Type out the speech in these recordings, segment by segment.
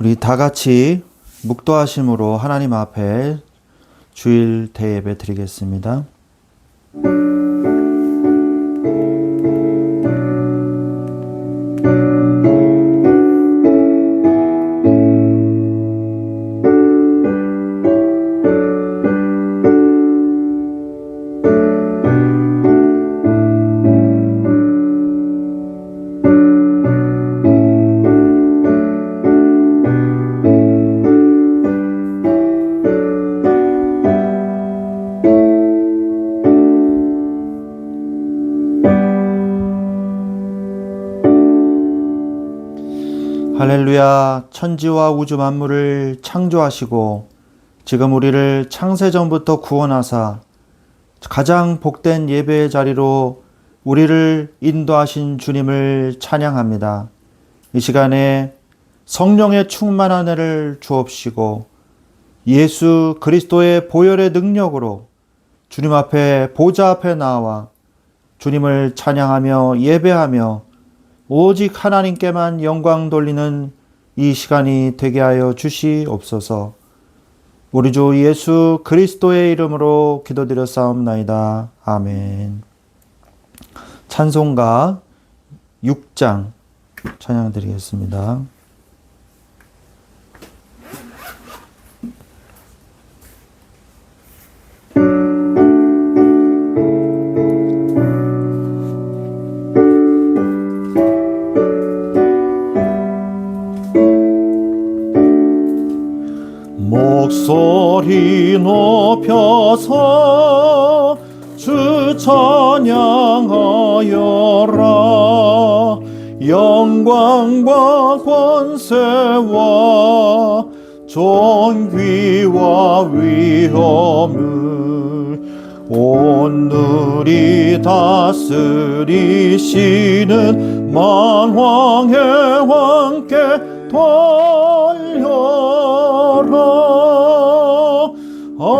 우리 다 같이 묵도하심으로 하나님 앞에 주일 대예배 드리겠습니다. 할렐루야. 천지와 우주 만물을 창조하시고 지금 우리를 창세전부터 구원하사 가장 복된 예배의 자리로 우리를 인도하신 주님을 찬양합니다. 이 시간에 성령의 충만한 은혜를 주옵시고 예수 그리스도의 보혈의 능력으로 주님 앞에 보좌 앞에 나와 주님을 찬양하며 예배하며 오직 하나님께만 영광 돌리는 이 시간이 되게 하여 주시옵소서. 우리 주 예수 그리스도의 이름으로 기도드렸사옵나이다. 아멘. 찬송가 6장 찬양드리겠습니다. 목소리 높여서 주 찬양하여라. 영광과 권세와 존귀와 위엄을 온누리 다스리시는 만왕의 왕께 돌려라. 아멘.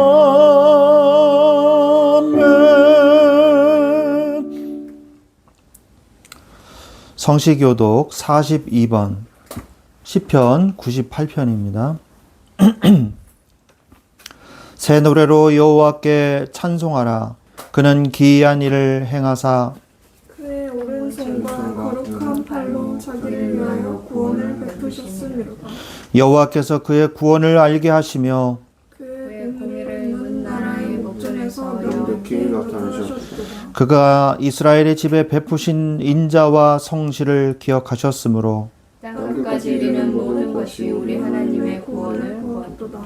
성시교독 42번 시편 98편입니다. 새 노래로 여호와께 찬송하라. 그는 기이한 일을 행하사 그의 오른손과 거룩한 팔로 자기를 위하여 구원을 베푸셨음이로다. 여호와께서 그의 구원을 알게 하시며 그의 공의를 문 나라의 목전에서 명백히 나타내셨도다. 그가 이스라엘의 집에 베푸신 인자와 성실을 기억하셨으므로 땅끝까지 이르는 모든 것이 우리 하나님의 구원을 보았도다.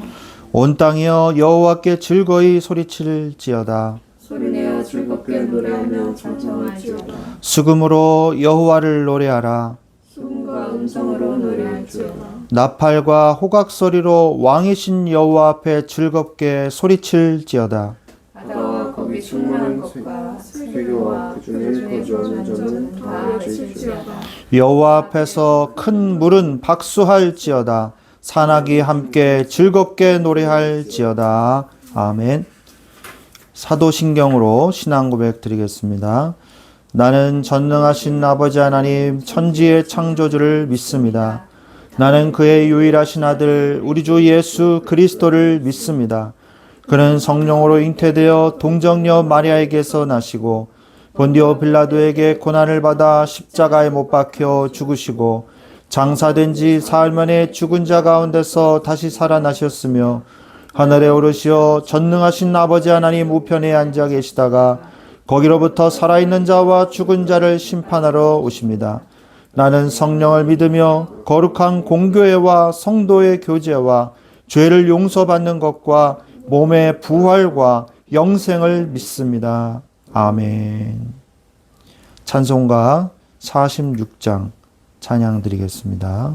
온 땅이여 여호와께 즐거이 소리칠지어다. 소리내어 즐겁게 노래하며 찬송할지어다. 수금으로 여호와를 노래하라. 수금과 음성으로 노래할지어다. 나팔과 호각소리로 왕이신 여호와 앞에 즐겁게 소리칠지어다. 바다와 거기 충만한 것과 세계와 그 중에 거주하는 자는 다 외칠지어다. 여호와 앞에서 큰 물은 박수할지어다. 산악이 함께 즐겁게 노래할지어다. 아멘. 사도신경으로 신앙고백 드리겠습니다. 나는 전능하신 아버지 하나님 천지의 창조주를 믿습니다. 나는 그의 유일하신 아들 우리 주 예수 그리스도를 믿습니다. 그는 성령으로 잉태되어 동정녀 마리아에게서 나시고 본디오 빌라도에게 고난을 받아 십자가에 못 박혀 죽으시고 장사된 지 사흘 만에 죽은 자 가운데서 다시 살아나셨으며 하늘에 오르시어 전능하신 아버지 하나님 우편에 앉아 계시다가 거기로부터 살아있는 자와 죽은 자를 심판하러 오십니다. 나는 성령을 믿으며 거룩한 공교회와 성도의 교제와 죄를 용서받는 것과 몸의 부활과 영생을 믿습니다. 아멘. 찬송가 46장 찬양 드리겠습니다.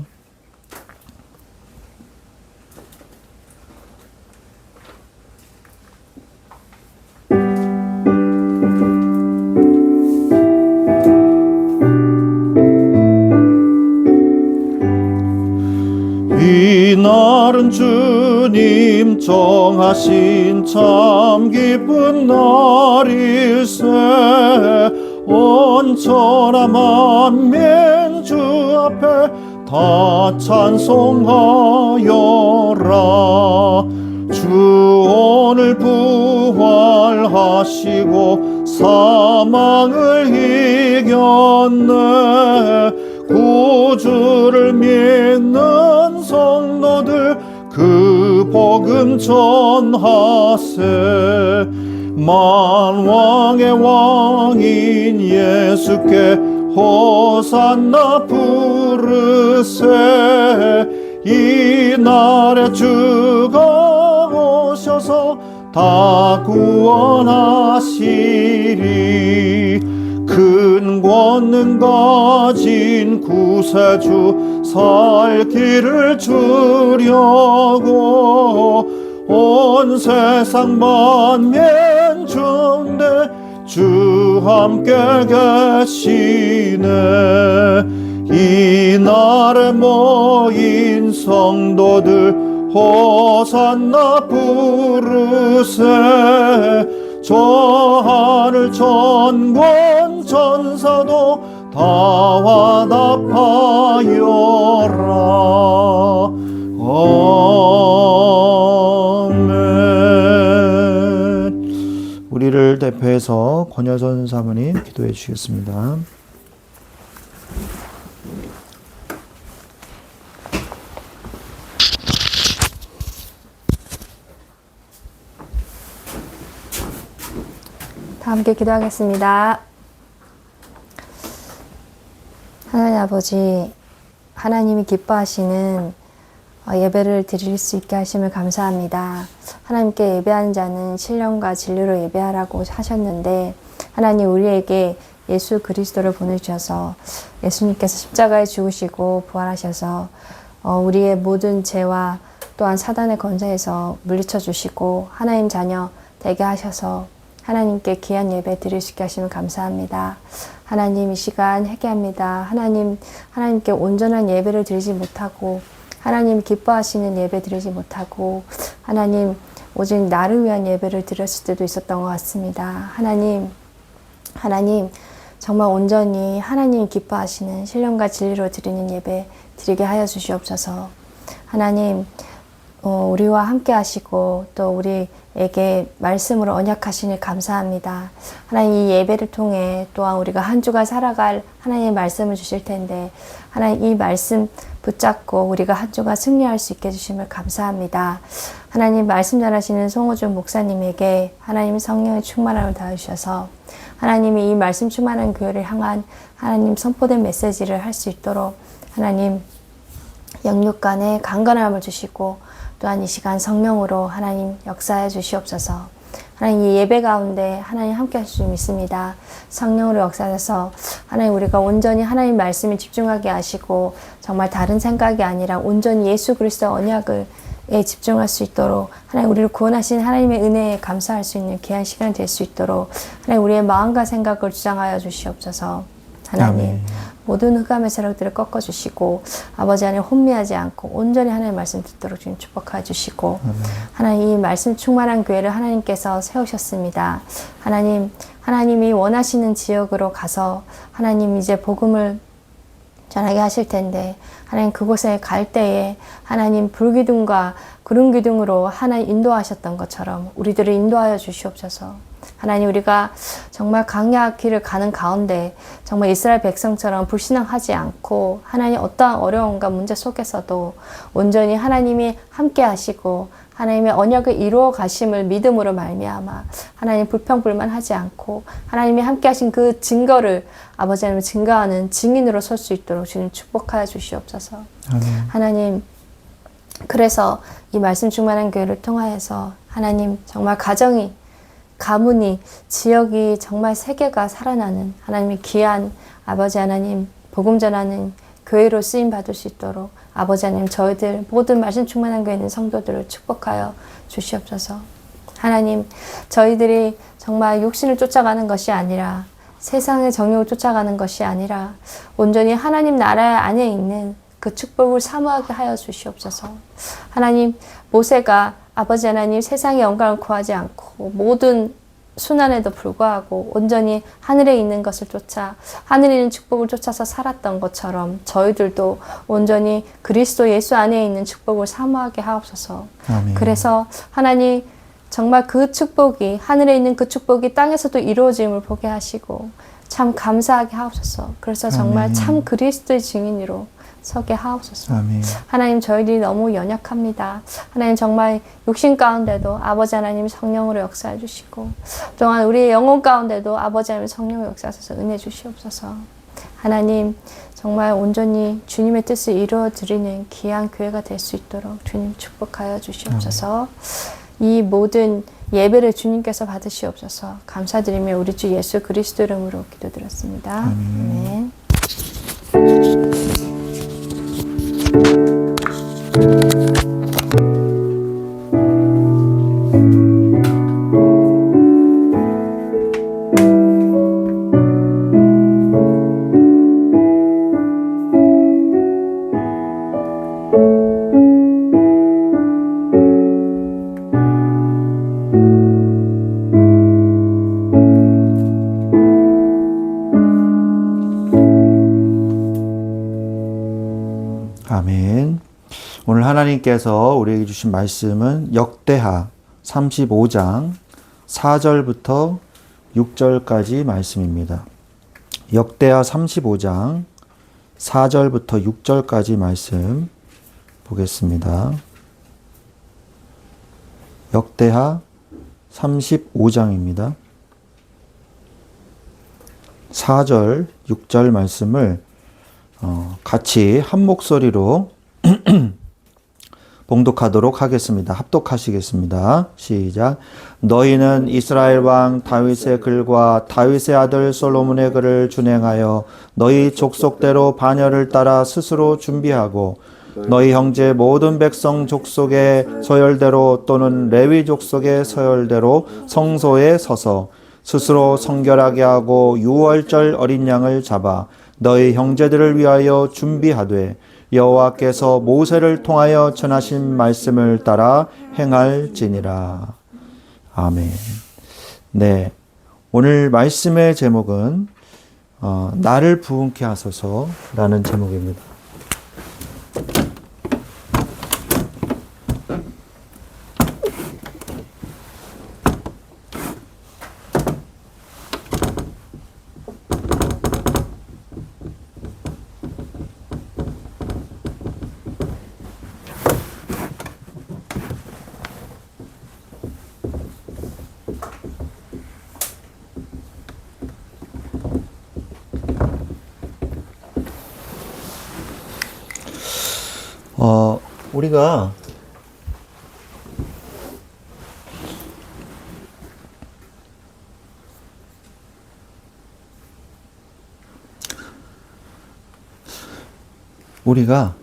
이날은 주님 정하신 참 기쁜 날일세. 온 천하 만민 주 앞에 다 다 찬송하여라. 주 오늘 부활하시고 사망을 이겼네. 구주를 믿는 성도들 그 복음 전하세. 만왕의 왕인 예수께 호산나 부르세. 이날에 주가 오셔서 다 구원하시리. 큰 권능 가진 구세주 살 길을 주려고 온 세상 만민 중대 주 함께 계시네. 이날에 모인 성도들 호산나 부르세. 저 하늘 천군 천사도 다 화답하여라. 아멘. 우리를 대표해서 권여선 사모님 기도해 주시겠습니다. 다 함께 기도하겠습니다. 하나님 아버지, 하나님이 기뻐하시는 예배를 드릴 수 있게 하심을 감사합니다. 하나님께 예배하는 자는 신령과 진리로 예배하라고 하셨는데 하나님 우리에게 예수 그리스도를 보내주셔서 예수님께서 십자가에 죽으시고 부활하셔서 우리의 모든 죄와 또한 사단의 권세에서 물리쳐 주시고 하나님 자녀 되게 하셔서 하나님께 귀한 예배 드릴 수 있게 하시면 감사합니다. 하나님 이 시간 회개합니다. 하나님께 온전한 예배를 드리지 못하고 하나님 기뻐하시는 예배 드리지 못하고 하나님 오직 나를 위한 예배를 드렸을 때도 있었던 것 같습니다. 하나님 정말 온전히 하나님이 기뻐하시는 신령과 진리로 드리는 예배 드리게 하여 주시옵소서. 하나님 우리와 함께 하시고 또 우리에게 말씀으로 언약하시니 감사합니다. 하나님 이 예배를 통해 또한 우리가 한 주가 살아갈 하나님의 말씀을 주실 텐데 하나님 이 말씀 붙잡고 우리가 한 주가 승리할 수 있게 해주심을 감사합니다. 하나님 말씀 전하시는 송호준 목사님에게 하나님 성령의 충만함을 다하셔서 하나님이 이 말씀 충만한 교회를 향한 하나님 선포된 메시지를 할 수 있도록 하나님 영육 간에 강건함을 주시고 또한 이 시간 성령으로 하나님 역사해 주시옵소서. 하나님 이 예배 가운데 하나님 함께 하실 수 믿습니다. 성령으로 역사해서 하나님 우리가 온전히 하나님 말씀에 집중하게 하시고 정말 다른 생각이 아니라 온전히 예수 그리스도 언약에 집중할 수 있도록 하나님 우리를 구원하신 하나님의 은혜에 감사할 수 있는 귀한 시간이 될 수 있도록 하나님 우리의 마음과 생각을 주장하여 주시옵소서. 하나님 아멘. 모든 흑암의 세력들을 꺾어주시고 아버지 안에 혼미하지 않고 온전히 하나님의 말씀 듣도록 주님 축복하여 주시고 하나님 이 말씀 충만한 교회를 하나님께서 세우셨습니다. 하나님이 원하시는 지역으로 가서 하나님 이제 복음을 전하게 하실 텐데 하나님 그곳에 갈 때에 하나님 불기둥과 구름기둥으로 하나님 인도하셨던 것처럼 우리들을 인도하여 주시옵소서. 하나님 우리가 정말 광야 길을 가는 가운데 정말 이스라엘 백성처럼 불신앙하지 않고 하나님 어떠한 어려움과 문제 속에서도 온전히 하나님이 함께 하시고 하나님의 언약을 이루어 가심을 믿음으로 말미암아 하나님 불평불만하지 않고 하나님이 함께 하신 그 증거를 아버지 하나님 증거하는 증인으로 설 수 있도록 주님 축복하여 주시옵소서. 하나님 그래서 이 말씀 충만한 교회를 통하여서 하나님 정말 가문이 지역이 정말 세계가 살아나는 하나님의 귀한 아버지 하나님 복음 전하는 교회로 쓰임 받을 수 있도록 아버지 하나님 저희들 모든 말씀 충만한 교회에 있는 성도들을 축복하여 주시옵소서. 하나님 저희들이 정말 육신을 쫓아가는 것이 아니라 세상의 정욕을 쫓아가는 것이 아니라 온전히 하나님 나라 안에 있는 그 축복을 사모하게 하여 주시옵소서. 하나님 모세가 아버지 하나님 세상의 영광을 구하지 않고 모든 순환에도 불구하고 온전히 하늘에 있는 것을 쫓아 하늘에 있는 축복을 쫓아서 살았던 것처럼 저희들도 온전히 그리스도 예수 안에 있는 축복을 사모하게 하옵소서. 아멘. 그래서 하나님 정말 그 축복이 하늘에 있는 그 축복이 땅에서도 이루어짐을 보게 하시고 참 감사하게 하옵소서. 그래서 정말 아멘. 참 그리스도의 증인으로 서게 하옵소서. 아멘. 하나님 저희들이 너무 연약합니다. 하나님 정말 육신 가운데도 아버지 하나님 성령으로 역사해 주시고 또한 우리의 영혼 가운데도 아버지 하나님 성령으로 역사하셔서 은혜 주시옵소서. 하나님 정말 온전히 주님의 뜻을 이루어 드리는 귀한 교회가 될 수 있도록 주님 축복하여 주시옵소서. 이 모든 예배를 주님께서 받으시옵소서. 감사드리며 우리 주 예수 그리스도 이름으로 기도드렸습니다. 아멘. 아멘. 오늘 하나님께서 우리에게 주신 말씀은 역대하 35장 4절부터 6절까지 말씀입니다. 역대하 35장 4절부터 6절까지 말씀 보겠습니다. 역대하 35장입니다. 4절, 6절 말씀을 같이 한 목소리로 봉독하도록 하겠습니다. 합독하시겠습니다. 시작. 너희는 이스라엘 왕 다윗의 글과 다윗의 아들 솔로몬의 글을 준행하여 너희 족속대로 반열을 따라 스스로 준비하고 너희 형제 모든 백성 족속의 서열대로 또는 레위 족속의 서열대로 성소에 서서 스스로 성결하게 하고 유월절 어린 양을 잡아 너희 형제들을 위하여 준비하되 여호와께서 모세를 통하여 전하신 말씀을 따라 행할지니라. 아멘. 네, 오늘 말씀의 제목은 나를 부흥케 하소서라는 제목입니다. 우리가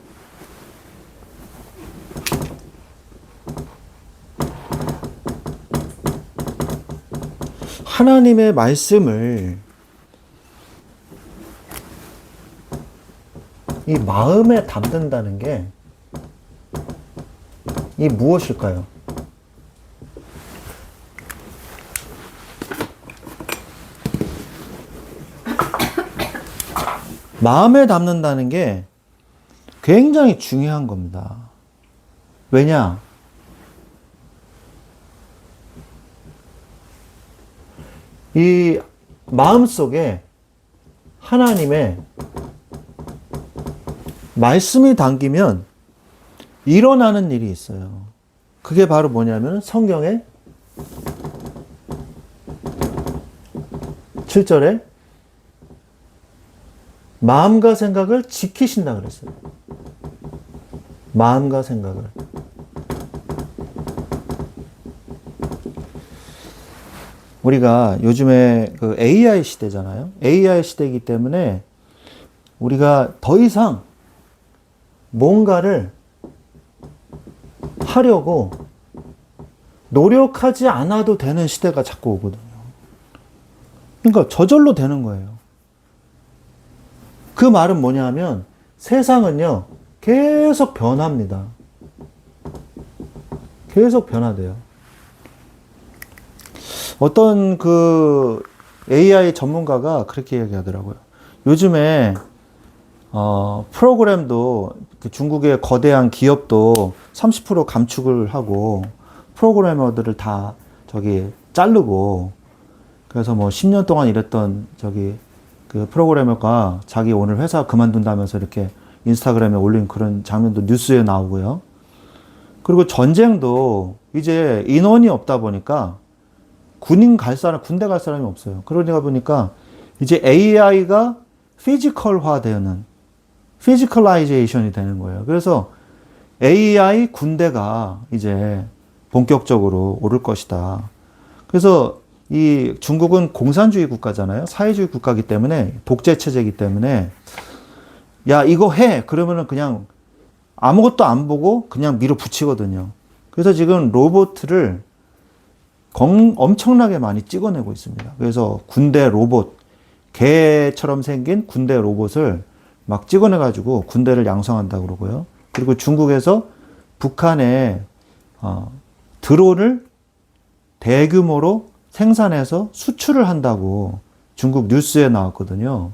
하나님의 말씀을 이 마음에 담는다는 게 이 무엇일까요? 마음에 담는다는 게 굉장히 중요한 겁니다. 왜냐? 이 마음 속에 하나님의 말씀이 담기면 일어나는 일이 있어요. 그게 바로 뭐냐면 성경에 7절에 마음과 생각을 지키신다 그랬어요. 마음과 생각을. 우리가 요즘에 그 AI 시대잖아요. AI 시대이기 때문에 우리가 더 이상 뭔가를 하려고 노력하지 않아도 되는 시대가 자꾸 오거든요. 그러니까 저절로 되는 거예요. 그 말은 뭐냐면 세상은요 계속 변합니다. 계속 변화돼요. 어떤 그 AI 전문가가 그렇게 얘기하더라고요. 요즘에 프로그램도 중국의 거대한 기업도 30% 감축을 하고 프로그래머들을 다 자르고 그래서 뭐 10년 동안 일했던 그 프로그래머가 자기 오늘 회사 그만둔다면서 이렇게 인스타그램에 올린 그런 장면도 뉴스에 나오고요. 그리고 전쟁도 이제 인원이 없다 보니까 군대 갈 사람이 없어요. 그러다 보니까 이제 AI가 피지컬화되는 피지컬라이제이션이 되는 거예요. 그래서 AI 군대가 이제 본격적으로 오를 것이다. 그래서 이 중국은 공산주의 국가잖아요. 사회주의 국가이기 때문에 독재 체제이기 때문에 야 이거 해 그러면은 그냥 아무것도 안 보고 그냥 밀어붙이거든요. 그래서 지금 로봇을 엄청나게 많이 찍어내고 있습니다. 그래서 군대 로봇, 개처럼 생긴 군대 로봇을 막 찍어내가지고 군대를 양성한다고 그러고요. 그리고 중국에서 북한에 드론을 대규모로 생산해서 수출을 한다고 중국 뉴스에 나왔거든요.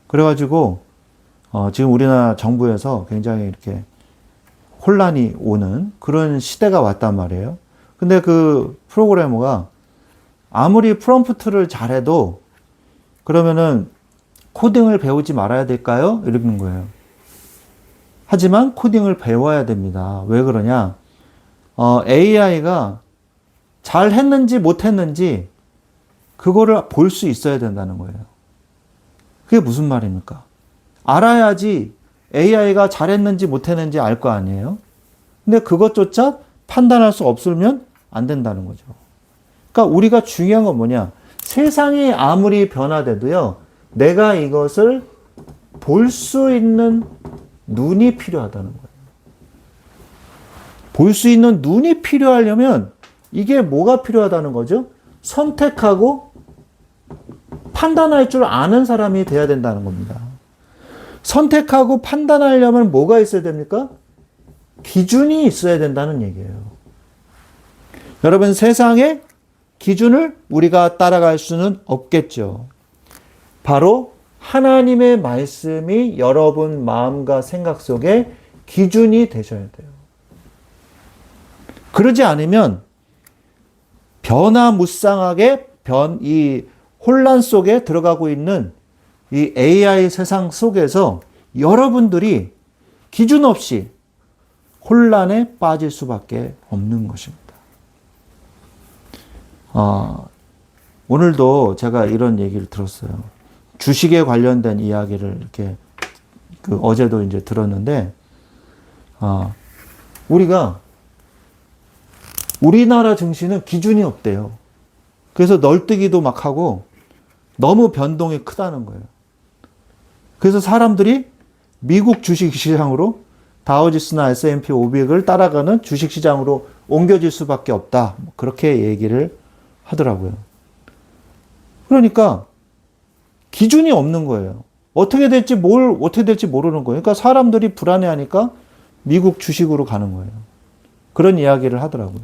그래가지고 지금 우리나라 정부에서 굉장히 이렇게 혼란이 오는 그런 시대가 왔단 말이에요. 근데 그 프로그래머가 아무리 프롬프트를 잘해도 그러면은 코딩을 배우지 말아야 될까요? 이러는 거예요. 하지만 코딩을 배워야 됩니다. 왜 그러냐? AI가 잘 했는지 못 했는지 그거를 볼 수 있어야 된다는 거예요. 그게 무슨 말입니까? 알아야지 AI가 잘했는지 못했는지 알 거 아니에요? 근데 그것조차 판단할 수 없으면 안 된다는 거죠. 그러니까 우리가 중요한 건 뭐냐? 세상이 아무리 변화돼도요, 내가 이것을 볼 수 있는 눈이 필요하다는 거예요. 볼 수 있는 눈이 필요하려면 이게 뭐가 필요하다는 거죠? 선택하고 판단할 줄 아는 사람이 돼야 된다는 겁니다. 선택하고 판단하려면 뭐가 있어야 됩니까? 기준이 있어야 된다는 얘기예요. 여러분, 세상의 기준을 우리가 따라갈 수는 없겠죠. 바로 하나님의 말씀이 여러분 마음과 생각 속에 기준이 되셔야 돼요. 그러지 않으면 변화무쌍하게 이 혼란 속에 들어가고 있는 이 AI 세상 속에서 여러분들이 기준 없이 혼란에 빠질 수밖에 없는 것입니다. 오늘도 제가 이런 얘기를 들었어요. 주식에 관련된 이야기를 이렇게 어제도 이제 들었는데, 우리나라 증시는 기준이 없대요. 그래서 널뛰기도 막 하고 너무 변동이 크다는 거예요. 그래서 사람들이 미국 주식시장으로 다우지수나 S&P 500을 따라가는 주식시장으로 옮겨질 수밖에 없다. 그렇게 얘기를 하더라고요. 그러니까 기준이 없는 거예요. 어떻게 될지 모르는 거예요. 그러니까 사람들이 불안해하니까 미국 주식으로 가는 거예요. 그런 이야기를 하더라고요.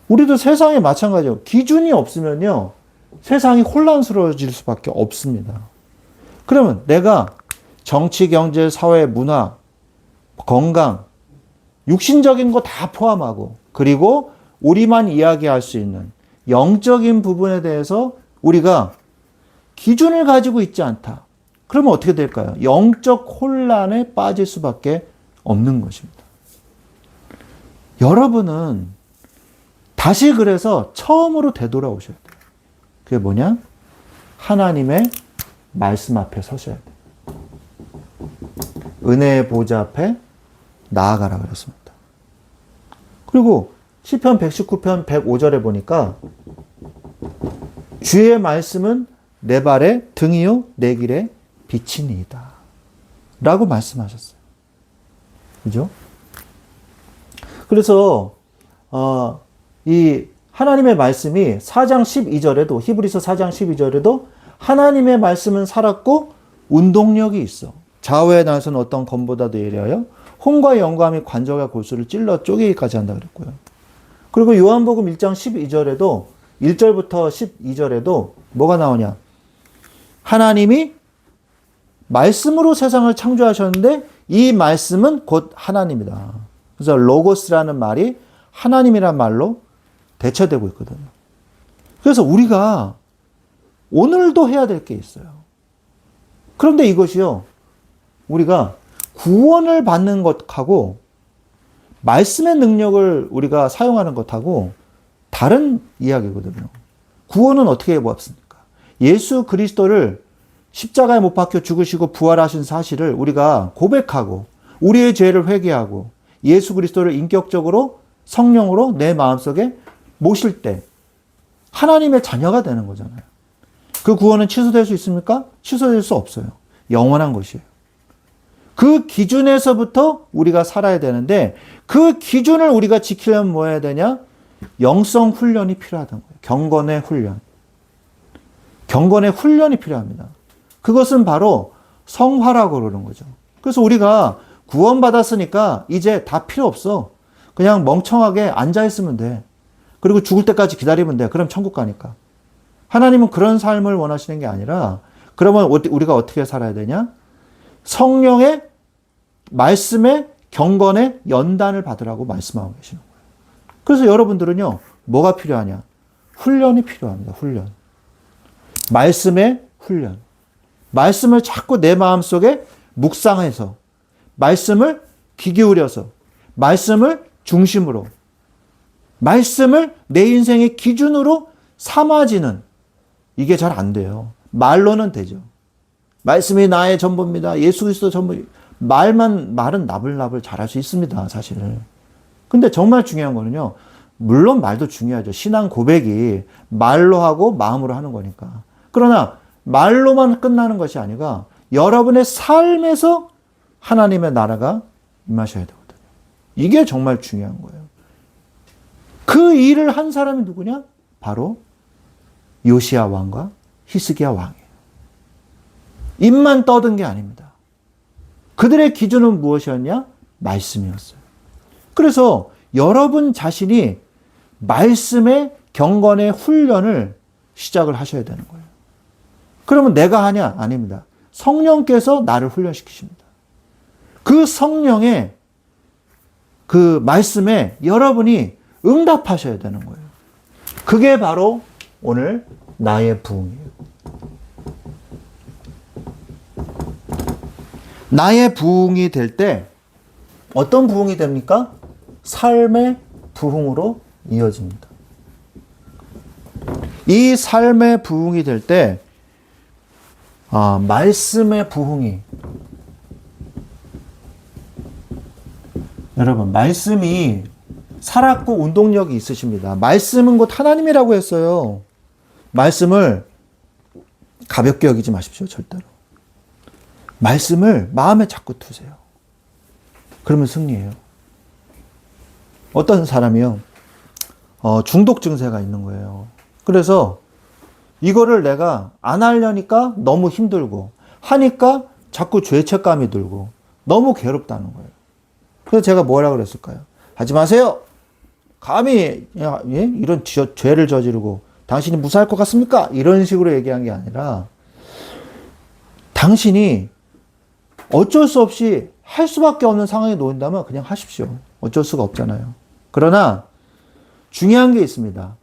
우리도 세상에 마찬가지예요. 기준이 없으면요, 세상이 혼란스러워질 수밖에 없습니다. 그러면 내가 정치, 경제, 사회, 문화, 건강, 육신적인 거 다 포함하고, 그리고 우리만 이야기할 수 있는 영적인 부분에 대해서 우리가 기준을 가지고 있지 않다. 그러면 어떻게 될까요? 영적 혼란에 빠질 수밖에 없는 것입니다. 여러분은 다시 그래서 처음으로 되돌아오셔야 돼요. 그게 뭐냐? 하나님의 말씀 앞에 서셔야 돼요. 은혜의 보좌 앞에 나아가라 그랬습니다. 그리고 시편 119편 105절에 보니까 주의 말씀은 내 발의 등이요 내 길의 빛이니이다 라고 말씀하셨어요. 그죠? 그래서 이 하나님의 말씀이 4장 12절에도, 히브리서 4장 12절에도 하나님의 말씀은 살았고 운동력이 있어. 좌우에 나서는 어떤 검보다도 예리하여 혼과 영감이 관절과 골수를 찔러 쪼개기까지 한다 그랬고요. 그리고 요한복음 1장 12절에도 1절부터 12절에도 뭐가 나오냐? 하나님이 말씀으로 세상을 창조하셨는데 이 말씀은 곧 하나님이다. 그래서 로고스라는 말이 하나님이란 말로 대처되고 있거든요. 그래서 우리가 오늘도 해야 될 게 있어요. 그런데 이것이요, 우리가 구원을 받는 것하고 말씀의 능력을 우리가 사용하는 것하고 다른 이야기거든요. 구원은 어떻게 해보았습니까? 예수 그리스도를 십자가에 못 박혀 죽으시고 부활하신 사실을 우리가 고백하고 우리의 죄를 회개하고 예수 그리스도를 인격적으로 성령으로 내 마음속에 모실 때 하나님의 자녀가 되는 거잖아요. 그 구원은 취소될 수 있습니까? 취소될 수 없어요. 영원한 것이에요. 그 기준에서부터 우리가 살아야 되는데 그 기준을 우리가 지키려면 뭐 해야 되냐? 영성 훈련이 필요하다는 거예요. 경건의 훈련. 경건의 훈련이 필요합니다. 그것은 바로 성화라고 그러는 거죠. 그래서 우리가 구원받았으니까 이제 다 필요 없어. 그냥 멍청하게 앉아있으면 돼. 그리고 죽을 때까지 기다리면 돼. 그럼 천국 가니까. 하나님은 그런 삶을 원하시는 게 아니라 그러면 우리가 어떻게 살아야 되냐? 성령의 말씀의 경건의 연단을 받으라고 말씀하고 계시는 거예요. 그래서 여러분들은요, 뭐가 필요하냐? 훈련이 필요합니다. 훈련. 말씀의 훈련. 말씀을 자꾸 내 마음속에 묵상해서 말씀을 귀 기울여서 말씀을 중심으로 말씀을 내 인생의 기준으로 삼아지는 이게 잘 안 돼요. 말로는 되죠. 말씀이 나의 전부입니다. 예수 그리스도 전부. 말은 나불나불 잘할 수 있습니다. 사실은. 근데 정말 중요한 거는요. 물론 말도 중요하죠. 신앙 고백이 말로 하고 마음으로 하는 거니까. 그러나 말로만 끝나는 것이 아니라 여러분의 삶에서 하나님의 나라가 임하셔야 되거든요. 이게 정말 중요한 거예요. 그 일을 한 사람이 누구냐? 바로 요시야 왕과 히스기야 왕이에요. 입만 떠든 게 아닙니다. 그들의 기준은 무엇이었냐? 말씀이었어요. 그래서 여러분 자신이 말씀의 경건의 훈련을 시작을 하셔야 되는 거예요. 그러면 내가 하냐? 아닙니다. 성령께서 나를 훈련시키십니다. 그 성령의 그 말씀에 여러분이 응답하셔야 되는 거예요. 그게 바로 오늘 나의 부흥이에요. 나의 부흥이 될 때 어떤 부흥이 됩니까? 삶의 부흥으로 이어집니다. 이 삶의 부흥이 될 때 말씀의 부흥이 여러분 말씀이 살았고 운동력이 있으십니다. 말씀은 곧 하나님이라고 했어요. 말씀을 가볍게 여기지 마십시오. 절대로. 말씀을 마음에 자꾸 두세요. 그러면 승리해요. 어떤 사람이요. 중독 증세가 있는 거예요. 그래서 이거를 내가 안 하려니까 너무 힘들고 하니까 자꾸 죄책감이 들고 너무 괴롭다는 거예요. 그래서 제가 뭐라고 그랬을까요? 하지 마세요. 감히 이런 죄를 저지르고 당신이 무사할 것 같습니까? 이런 식으로 얘기한 게 아니라 당신이 어쩔 수 없이 할 수밖에 없는 상황에 놓인다면 그냥 하십시오. 어쩔 수가 없잖아요. 그러나 중요한 게 있습니다.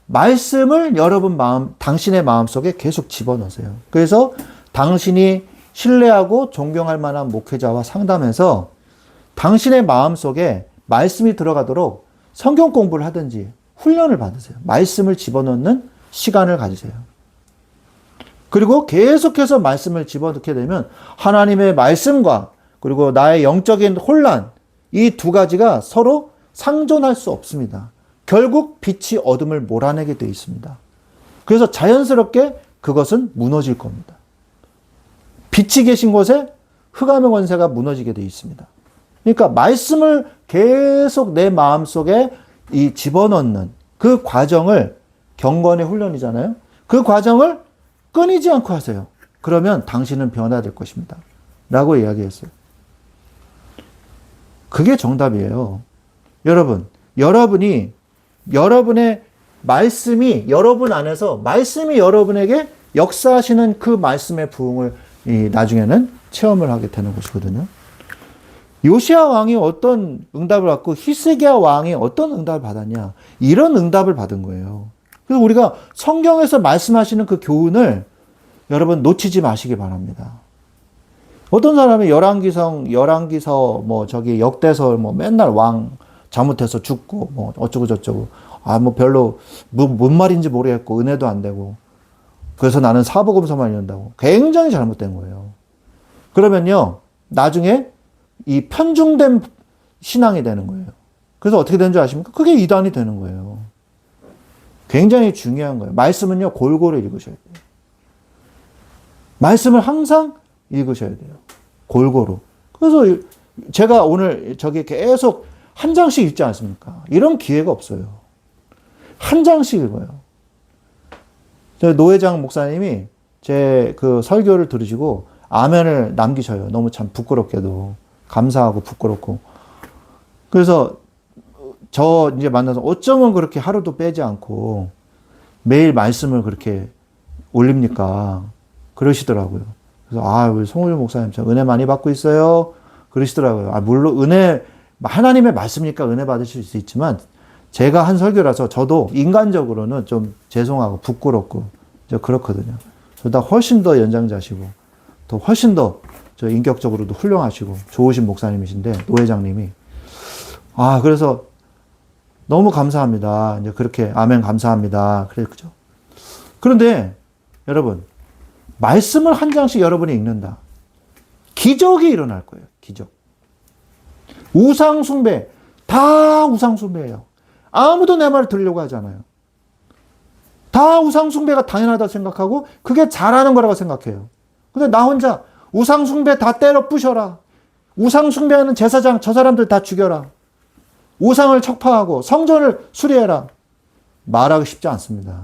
말씀을 여러분 당신의 마음속에 계속 집어넣으세요. 그래서 당신이 신뢰하고 존경할 만한 목회자와 상담해서 당신의 마음속에 말씀이 들어가도록 성경 공부를 하든지 훈련을 받으세요. 말씀을 집어넣는 시간을 가지세요. 그리고 계속해서 말씀을 집어넣게 되면 하나님의 말씀과 그리고 나의 영적인 혼란, 이 두 가지가 서로 상존할 수 없습니다. 결국 빛이 어둠을 몰아내게 되어 있습니다. 그래서 자연스럽게 그것은 무너질 겁니다. 빛이 계신 곳에 흑암의 권세가 무너지게 되어 있습니다. 그러니까 말씀을 계속 내 마음속에 이 집어넣는 그 과정을 경건의 훈련이잖아요. 그 과정을 끊이지 않고 하세요. 그러면 당신은 변화될 것입니다. 라고 이야기했어요. 그게 정답이에요. 여러분이 여러분의 말씀이 여러분 안에서 말씀이 여러분에게 역사하시는 그 말씀의 부흥을 나중에는 체험을 하게 되는 것이거든요. 요시야 왕이 어떤 응답을 받고 히스기야 왕이 어떤 응답을 받았냐, 이런 응답을 받은 거예요. 그래서 우리가 성경에서 말씀하시는 그 교훈을 여러분 놓치지 마시기 바랍니다. 어떤 사람이 열왕기서 역대서 맨날 왕 잘못해서 죽고 어쩌고 저쩌고 별로 뭔 말인지 모르겠고 은혜도 안 되고 그래서 나는 사복음서만 읽는다고, 굉장히 잘못된 거예요. 그러면요 나중에 이 편중된 신앙이 되는 거예요. 그래서 어떻게 되는 줄 아십니까? 그게 이단이 되는 거예요. 굉장히 중요한 거예요. 말씀은요 골고루 읽으셔야 돼요. 말씀을 항상 읽으셔야 돼요. 골고루. 그래서 제가 오늘 계속 한 장씩 읽지 않습니까? 이런 기회가 없어요. 한 장씩 읽어요. 노회장 목사님이 제 그 설교를 들으시고 아멘을 남기셔요. 너무 참 부끄럽게도. 감사하고 부끄럽고. 그래서 저 이제 만나서 어쩌면 그렇게 하루도 빼지 않고 매일 말씀을 그렇게 올립니까? 그러시더라고요. 그래서 우리 송우주 목사님 저 은혜 많이 받고 있어요. 그러시더라고요. 물론 은혜, 하나님의 말씀이니까 은혜 받으실 수 있지만 제가 한 설교라서 저도 인간적으로는 좀 죄송하고 부끄럽고 그렇거든요. 저보다 훨씬 더 연장자시고 또 훨씬 더 저 인격적으로도 훌륭하시고 좋으신 목사님이신데 노 회장님이 그래서 너무 감사합니다. 이제 그렇게 아멘 감사합니다. 그죠? 그런데 여러분 말씀을 한 장씩 여러분이 읽는다. 기적이 일어날 거예요. 기적. 우상 숭배 다 우상 숭배예요. 아무도 내 말을 들으려고 하지 않아요. 다 우상 숭배가 당연하다 생각하고 그게 잘하는 거라고 생각해요. 근데 나 혼자 우상 숭배 다 때려 부셔라. 우상 숭배하는 제사장 저 사람들 다 죽여라. 우상을 척파하고 성전을 수리해라. 말하기 쉽지 않습니다.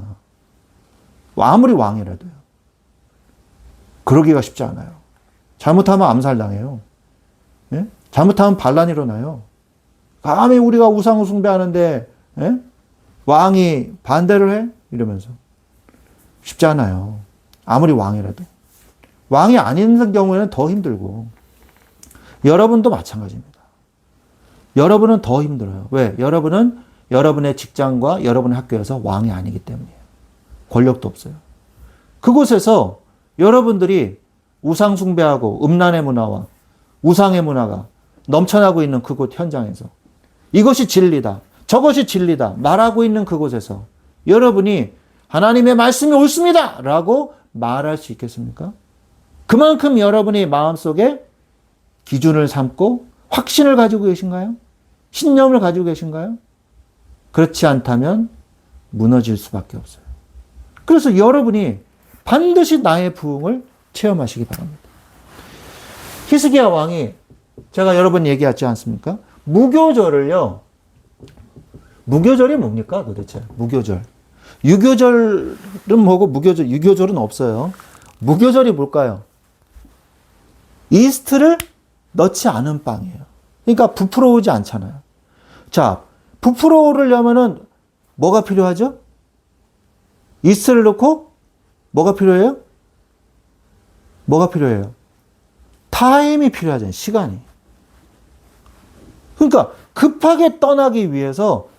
아무리 왕이라도요. 그러기가 쉽지 않아요. 잘못하면 암살당해요. 예? 잘못하면 반란이 일어나요. 감히 우리가 우상 숭배하는데 왕이 반대를 해? 이러면서. 쉽지 않아요. 아무리 왕이라도. 왕이 아닌 경우에는 더 힘들고 여러분도 마찬가지입니다. 여러분은 더 힘들어요. 왜? 여러분은 여러분의 직장과 여러분의 학교에서 왕이 아니기 때문이에요. 권력도 없어요. 그곳에서 여러분들이 우상 숭배하고 음란의 문화와 우상의 문화가 넘쳐나고 있는 그곳 현장에서 이것이 진리다, 저것이 진리다 말하고 있는 그곳에서 여러분이 하나님의 말씀이 옳습니다 라고 말할 수 있겠습니까? 그만큼 여러분이 마음속에 기준을 삼고 확신을 가지고 계신가요? 신념을 가지고 계신가요? 그렇지 않다면 무너질 수밖에 없어요. 그래서 여러분이 반드시 나의 부흥을 체험하시기 바랍니다. 히스기야 왕이 제가 여러 번 얘기하지 않습니까? 무교절을요. 무교절이 뭡니까 도대체? 무교절. 유교절은 뭐고 유교절은 없어요. 무교절이 뭘까요? 이스트를 넣지 않은 빵이에요. 그러니까 부풀어 오지 않잖아요. 자, 부풀어 오르려면은 뭐가 필요하죠? 이스트를 넣고 뭐가 필요해요? 뭐가 필요해요? 타임이 필요하잖아요. 시간이. 그러니까 급하게 떠나기 위해서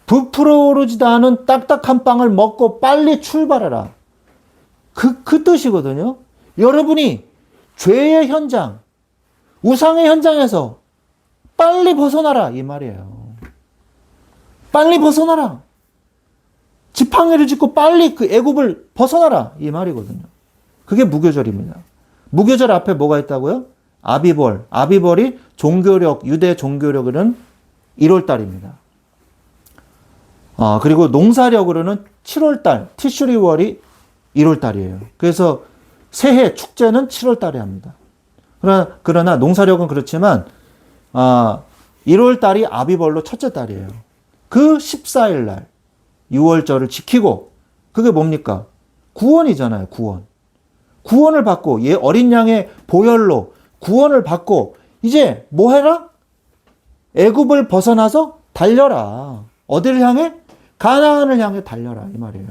부풀어 오르지도 않은 딱딱한 빵을 먹고 빨리 출발해라. 그 뜻이거든요. 여러분이 죄의 현장, 우상의 현장에서 빨리 벗어나라 이 말이에요. 빨리 벗어나라. 지팡이를 짚고 빨리 그 애굽을 벗어나라 이 말이거든요. 그게 무교절입니다. 무교절 앞에 뭐가 있다고요? 아비벌. 아비벌이 종교력, 유대 종교력으로는 1월달입니다. 그리고 농사력으로는 7월달, 티슈리월이 1월달이에요. 그래서 새해 축제는 7월달에 합니다. 그러나 농사력은 그렇지만 1월달이 아비벌로 첫째 달이에요. 그 14일 날 6월절을 지키고 그게 뭡니까? 구원이잖아요. 구원. 구원을 받고 어린 양의 보혈로 구원을 받고 이제 뭐 해라? 애굽을 벗어나서 달려라. 어디를 향해? 가나안을 향해 달려라 이 말이에요.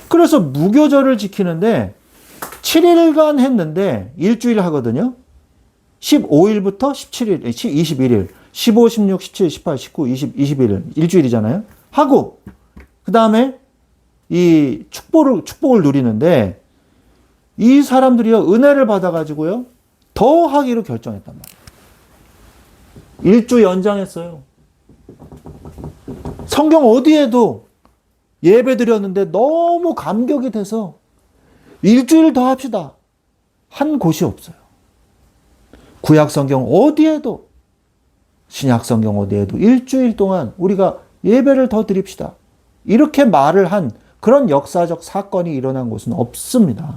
그래서 무교절을 지키는데 7일간 했는데 일주일 하거든요. 15일부터 17일, 21일, 15, 16, 17, 18, 19, 20, 21일 일주일이잖아요. 하고 그 다음에 이 축복을 누리는데 이 사람들이요 은혜를 받아가지고요 더 하기로 결정했단 말이에요. 1주 연장했어요. 성경 어디에도 예배 드렸는데 너무 감격이 돼서 일주일 더 합시다 한 곳이 없어요. 구약 성경 어디에도 신약 성경 어디에도 일주일 동안 우리가 예배를 더 드립시다 이렇게 말을 한 그런 역사적 사건이 일어난 곳은 없습니다.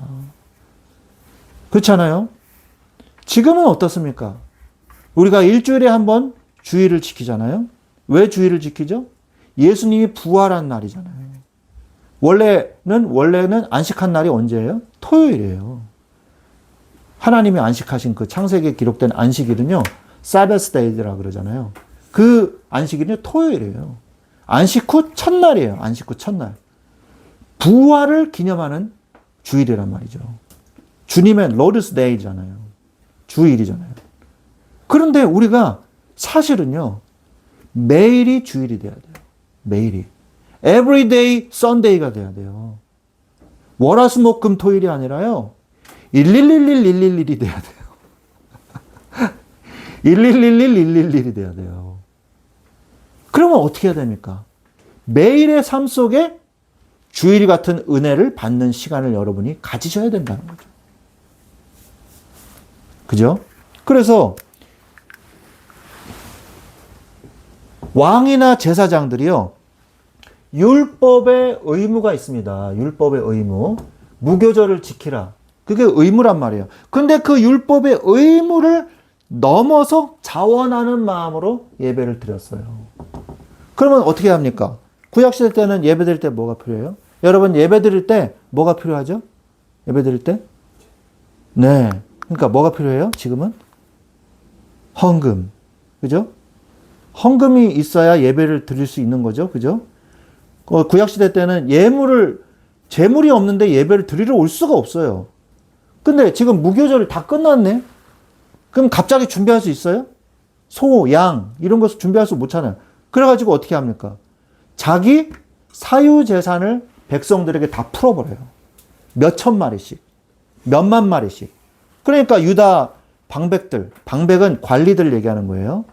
그렇잖아요? 지금은 어떻습니까? 우리가 일주일에 한 번 주일을 지키잖아요. 왜 주일을 지키죠? 예수님이 부활한 날이잖아요. 원래는 안식한 날이 언제예요? 토요일이에요. 하나님이 안식하신 그 창세기에 기록된 안식일은요, 사베스 데이라고 그러잖아요. 그 안식일은 토요일이에요. 안식 후 첫날이에요. 안식 후 첫날. 부활을 기념하는 주일이란 말이죠. 주님의 로드스 데이잖아요. 주일이잖아요. 그런데 우리가 사실은요, 매일이 주일이 돼야 돼요. 매일이. Everyday Sunday가 돼야 돼요. 월화수목금 토일이 아니라요. 1111111이 돼야 돼요. 1111111이 돼야 돼요. 그러면 어떻게 해야 됩니까? 매일의 삶 속에 주일 같은 은혜를 받는 시간을 여러분이 가지셔야 된다는 거죠. 그죠? 그래서 왕이나 제사장들이요. 율법의 의무가 있습니다. 율법의 의무. 무교절을 지키라. 그게 의무란 말이에요. 근데 그 율법의 의무를 넘어서 자원하는 마음으로 예배를 드렸어요. 그러면 어떻게 합니까? 구약시대 때는 예배 드릴 때 뭐가 필요해요? 여러분 예배 드릴 때 뭐가 필요하죠? 예배 드릴 때? 네. 그러니까 뭐가 필요해요? 지금은? 헌금. 그죠? 헌금이 있어야 예배를 드릴 수 있는 거죠. 그죠? 구약시대 때는 재물이 없는데 예배를 드리러 올 수가 없어요. 근데 지금 무교절이 다 끝났네? 그럼 갑자기 준비할 수 있어요? 소, 양, 이런 것을 준비할 수 못하잖아요. 그래가지고 어떻게 합니까? 자기 사유재산을 백성들에게 다 풀어버려요. 몇천 마리씩, 몇만 마리씩. 그러니까 유다 방백은 관리들 얘기하는 거예요.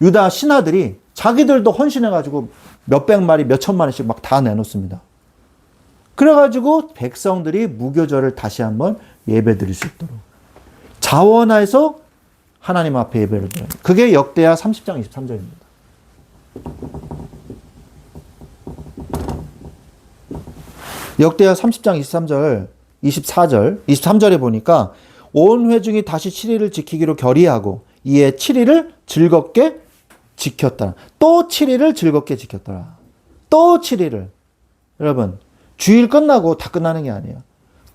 유다 신하들이 자기들도 헌신해가지고 몇백 마리, 몇천 마리씩 막 다 내놓습니다. 그래가지고 백성들이 무교절을 다시 한번 예배 드릴 수 있도록 자원해서 하나님 앞에 예배를 드려요. 그게 역대하 30장 23절입니다. 역대하 30장 23절, 23절에 보니까 온 회중이 다시 7일을 지키기로 결의하고 이에 7일을 즐겁게 지켰다. 또 7일을 즐겁게 지켰더라. 또 7일을. 여러분, 주일 끝나고 다 끝나는 게 아니에요.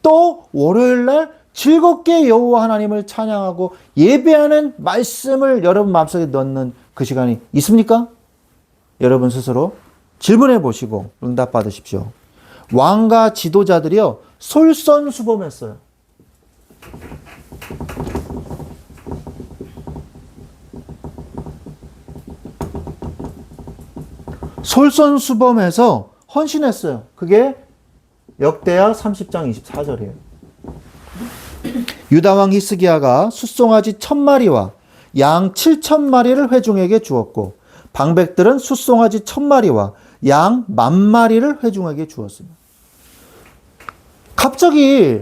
또 월요일 날 즐겁게 여호와 하나님을 찬양하고 예배하는 말씀을 여러분 마음속에 넣는 그 시간이 있습니까? 여러분 스스로 질문해 보시고 응답 받으십시오. 왕과 지도자들이요 솔선수범했어요. 솔선수범해서 헌신했어요. 그게 역대하 30장 24절이에요. 유다왕 히스기야가 숫송아지 1000마리와 양 7000마리를 회중에게 주었고 방백들은 숫송아지 1000마리와 양 10,000마리를 회중에게 주었습니다. 갑자기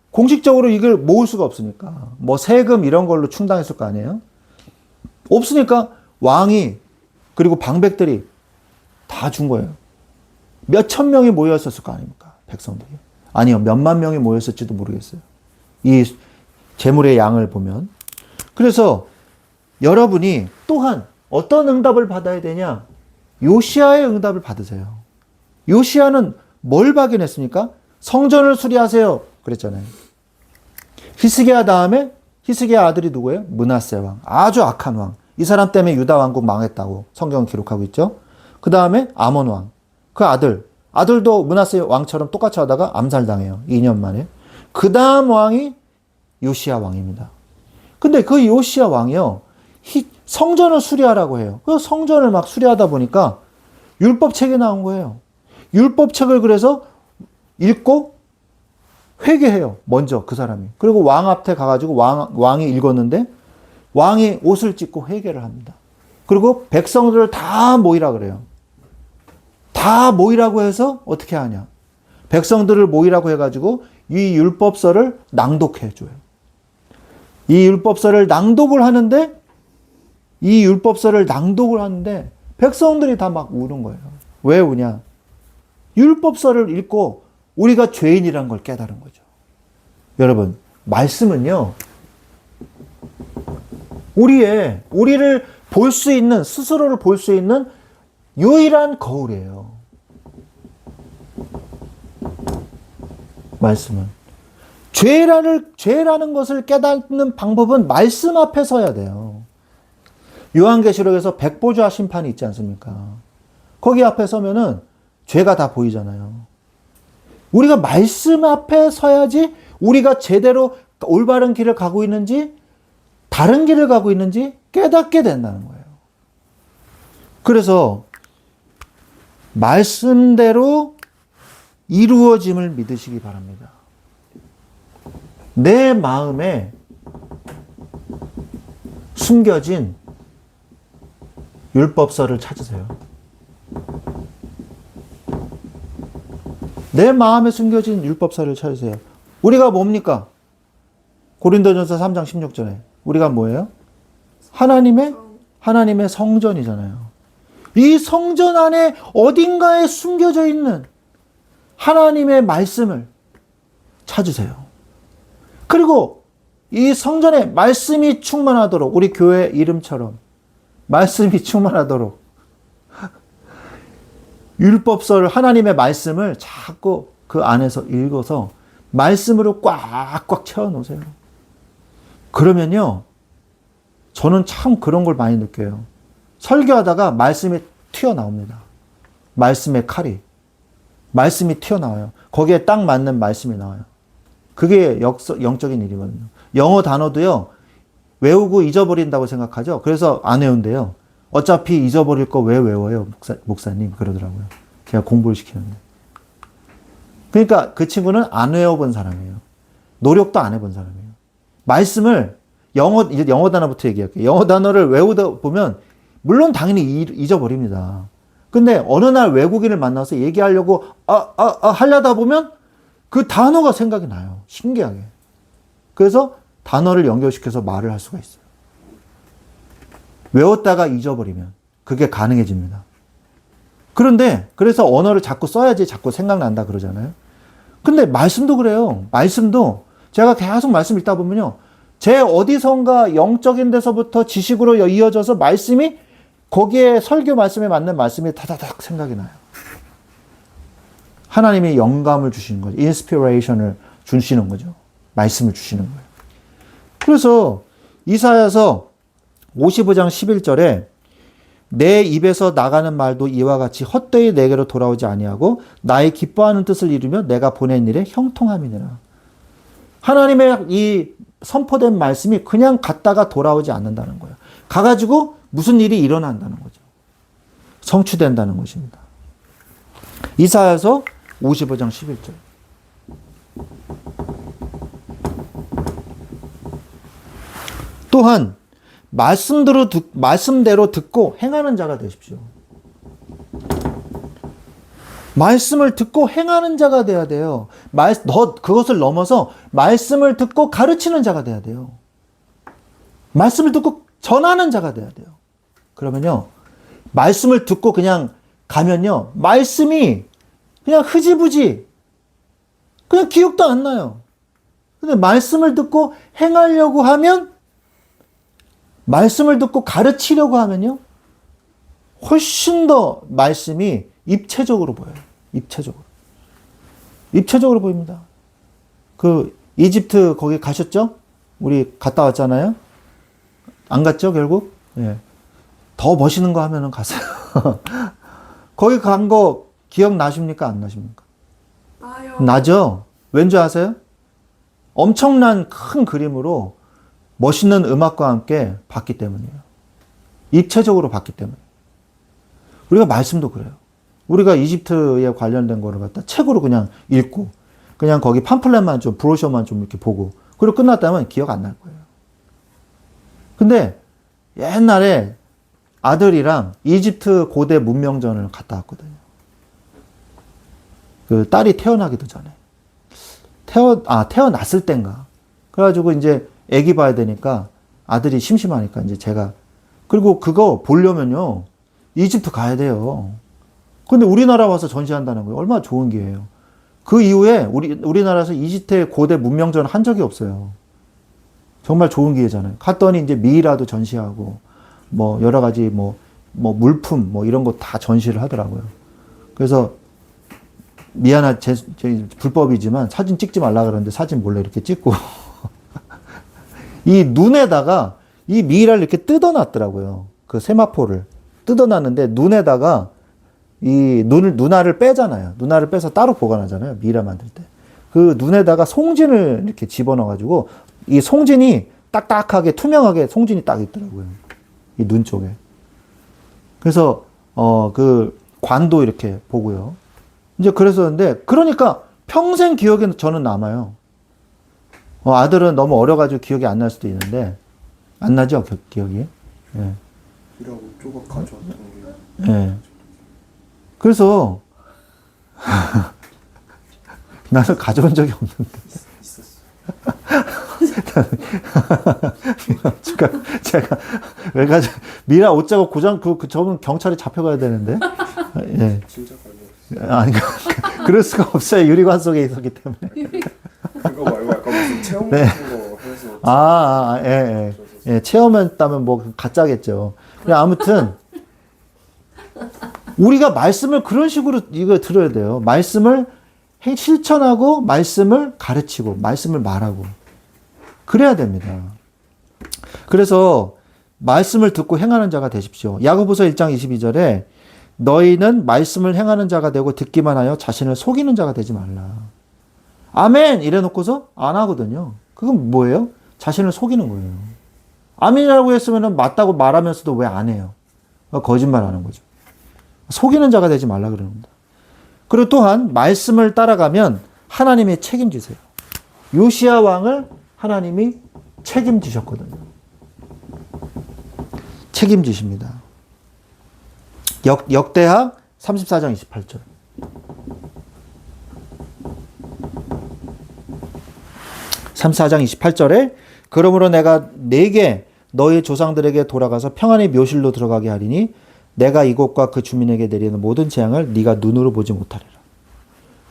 공식적으로 이걸 모을 수가 없으니까 뭐 세금 이런 걸로 충당했을 거 아니에요? 없으니까 왕이 그리고 방백들이 다 준 거예요. 몇천 명이 모였었을 거 아닙니까? 백성들이. 아니요. 몇만 명이 모였을지도 모르겠어요. 이 재물의 양을 보면. 그래서 여러분이 또한 어떤 응답을 받아야 되냐? 요시야의 응답을 받으세요. 요시야는 뭘 발견했습니까? 성전을 수리하세요. 그랬잖아요. 히스기야 다음에 히스기야 아들이 누구예요? 므낫세 왕. 아주 악한 왕. 이 사람 때문에 유다 왕국 망했다고 성경은 기록하고 있죠. 그 다음에 아몬 왕. 그 아들도 므낫세 왕처럼 똑같이 하다가 암살당해요. 2년 만에. 그 다음 왕이 요시야 왕입니다. 근데 그 요시야 왕이요. 성전을 수리하라고 해요. 그 성전을 막 수리하다 보니까 율법책이 나온 거예요. 율법책을 그래서 읽고 회개해요. 먼저 그 사람이. 그리고 왕 앞에 가가지고 왕이 읽었는데 왕이 옷을 찢고 회개를 합니다. 그리고 백성들을 다 모이라 그래요. 다 모이라고 해서 어떻게 하냐. 백성들을 모이라고 해가지고 이 율법서를 낭독해줘요. 이 율법서를 낭독을 하는데 백성들이 다 막 우는 거예요. 왜 우냐. 율법서를 읽고 우리가 죄인이란 걸 깨달은 거죠. 여러분, 말씀은요, 우리를 볼 수 있는, 스스로를 볼 수 있는 유일한 거울이에요. 말씀은. 죄라는 것을 깨닫는 방법은 말씀 앞에 서야 돼요. 요한계시록에서 백보좌 심판이 있지 않습니까? 거기 앞에 서면은 죄가 다 보이잖아요. 우리가 말씀 앞에 서야지 우리가 제대로 올바른 길을 가고 있는지 다른 길을 가고 있는지 깨닫게 된다는 거예요. 그래서 말씀대로 이루어짐을 믿으시기 바랍니다. 내 마음에 숨겨진 율법서를 찾으세요. 내 마음에 숨겨진 율법서를 찾으세요. 우리가 뭡니까? 고린도전서 3장 16절에 우리가 뭐예요? 하나님의 성전이잖아요. 이 성전 안에 어딘가에 숨겨져 있는 하나님의 말씀을 찾으세요. 그리고 이 성전에 말씀이 충만하도록, 우리 교회 이름처럼 말씀이 충만하도록 율법서를, 하나님의 말씀을 자꾸 그 안에서 읽어서 말씀으로 꽉꽉 채워놓으세요. 그러면요, 저는 참 그런 걸 많이 느껴요. 설교하다가 말씀이 튀어나옵니다. 말씀의 칼이. 말씀이 튀어나와요. 거기에 딱 맞는 말씀이 나와요. 그게 영적인 일이거든요. 영어 단어도요, 외우고 잊어버린다고 생각하죠. 그래서 안 외운대요. 어차피 잊어버릴 거 왜 외워요? 목사님 그러더라고요. 제가 공부를 시키는데. 그러니까 그 친구는 안 외워본 사람이에요. 노력도 안 해본 사람이에요. 말씀을 이제 영어 단어부터 얘기할게요. 영어 단어를 외우다 보면 물론 당연히 잊어버립니다. 근데 어느 날 외국인을 만나서 얘기하려고 하려다 보면 그 단어가 생각이 나요. 신기하게. 그래서 단어를 연결시켜서 말을 할 수가 있어요. 외웠다가 잊어버리면 그게 가능해집니다. 그런데 그래서 언어를 자꾸 써야지 자꾸 생각난다 그러잖아요. 근데 말씀도 그래요. 말씀도 제가 계속 말씀 읽다 보면요, 제 어디선가 영적인 데서부터 지식으로 이어져서 말씀이 거기에 설교 말씀에 맞는 말씀이 다다닥 생각이 나요. 하나님이 영감을 주시는 거죠. 인스피레이션을 주시는 거죠. 말씀을 주시는 거예요. 그래서 이사야서 55장 11절에 내 입에서 나가는 말도 이와 같이 헛되이 내게로 돌아오지 아니하고 나의 기뻐하는 뜻을 이루며 내가 보낸 일에 형통함이니라. 하나님의 이 선포된 말씀이 그냥 갔다가 돌아오지 않는다는 거예요. 가가지고 무슨 일이 일어난다는 거죠. 성취된다는 것입니다. 이사야서 55장 11절. 또한 말씀대로 듣고 행하는 자가 되십시오. 말씀을 듣고 행하는 자가 돼야 돼요. 그것을 넘어서 말씀을 듣고 가르치는 자가 돼야 돼요. 말씀을 듣고 전하는 자가 돼야 돼요. 그러면요, 말씀을 듣고 그냥 가면요, 말씀이 그냥 흐지부지, 그냥 기억도 안 나요. 근데 말씀을 듣고 행하려고 하면, 말씀을 듣고 가르치려고 하면요, 훨씬 더 말씀이 입체적으로 보여요. 입체적으로 보입니다. 그 이집트 거기 가셨죠? 우리 갔다 왔잖아요. 안 갔죠, 결국? 예. 더 멋있는 거 하면은 가세요. 거기 간 거 기억나십니까? 안 나십니까? 나요. 나죠? 왠지 아세요? 엄청난 큰 그림으로 멋있는 음악과 함께 봤기 때문이에요. 입체적으로 봤기 때문에. 우리가 말씀도 그래요. 우리가 이집트에 관련된 거를 갖다 책으로 그냥 읽고, 그냥 거기 팜플렛만 좀, 브로셔만 좀 이렇게 보고, 그리고 끝났다면 기억 안 날 거예요. 근데 옛날에 아들이랑 이집트 고대 문명전을 갔다 왔거든요. 그 딸이 태어나기도 전에. 태어났을 땐가. 그래가지고 이제 애기 봐야 되니까 아들이 심심하니까 이제 제가, 그리고 그거 보려면요, 이집트 가야 돼요. 근데 우리나라 와서 전시한다는 거예요. 얼마나 좋은 기회예요. 그 이후에 우리나라에서 이집트의 고대 문명전 한 적이 없어요. 정말 좋은 기회잖아요. 갔더니 이제 미이라도 전시하고, 뭐 여러 가지 뭐 물품 뭐 이런 거 다 전시를 하더라고요. 그래서 제 불법이지만 사진 찍지 말라 그러는데 사진 몰래 이렇게 찍고 이 눈에다가 이 미이라를 이렇게 뜯어놨더라고요. 그 세마포를 뜯어놨는데 눈에다가 이 눈알을 빼잖아요. 눈알을 빼서 따로 보관하잖아요. 미이라 만들 때. 그 눈에다가 송진을 이렇게 집어넣어가지고 이 송진이 딱딱하게 투명하게 송진이 딱 있더라고요. 이 눈 쪽에. 그래서 그 관도 이렇게 보고요. 이제 그랬었는데, 그러니까 평생 기억에 저는 남아요. 아들은 너무 어려가지고 기억이 안 날 수도 있는데, 안 나죠? 기억이? 예. 이라고 조각 가져왔던 게. 예. 그래서 나는 가져온 적이 없는데. 제가 왜 가져? 미라 옷자고 고장 저분 경찰에 잡혀가야 되는데. 예. 진짜 가져왔어. 아니 그럴 수가 없어요. 유리관 속에 있었기 때문에. 그거 말고 약간 무슨 체험 네. 같은 거 해서. 예. 체험했다면 뭐 가짜겠죠. 아무튼 우리가 말씀을 그런 식으로 이거 들어야 돼요. 말씀을 실천하고 말씀을 가르치고 말씀을 말하고 그래야 됩니다. 그래서 말씀을 듣고 행하는 자가 되십시오. 야고보서 1장 22절에 너희는 말씀을 행하는 자가 되고 듣기만 하여 자신을 속이는 자가 되지 말라. 아멘 이래 놓고서 안 하거든요. 그건 뭐예요? 자신을 속이는 거예요. 아멘이라고 했으면 맞다고 말하면서도 왜 안 해요? 거짓말하는 거죠. 속이는 자가 되지 말라 그러는다. 그리고 또한 말씀을 따라가면 하나님이 책임지세요. 요시야 왕을 하나님이 책임지셨거든요. 책임지십니다. 역대하 34장 28절. 34장 28절에 그러므로 내가 네게 너희 조상들에게 돌아가서 평안히 묘실로 들어가게 하리니 내가 이곳과 그 주민에게 내리는 모든 재앙을 네가 눈으로 보지 못하리라.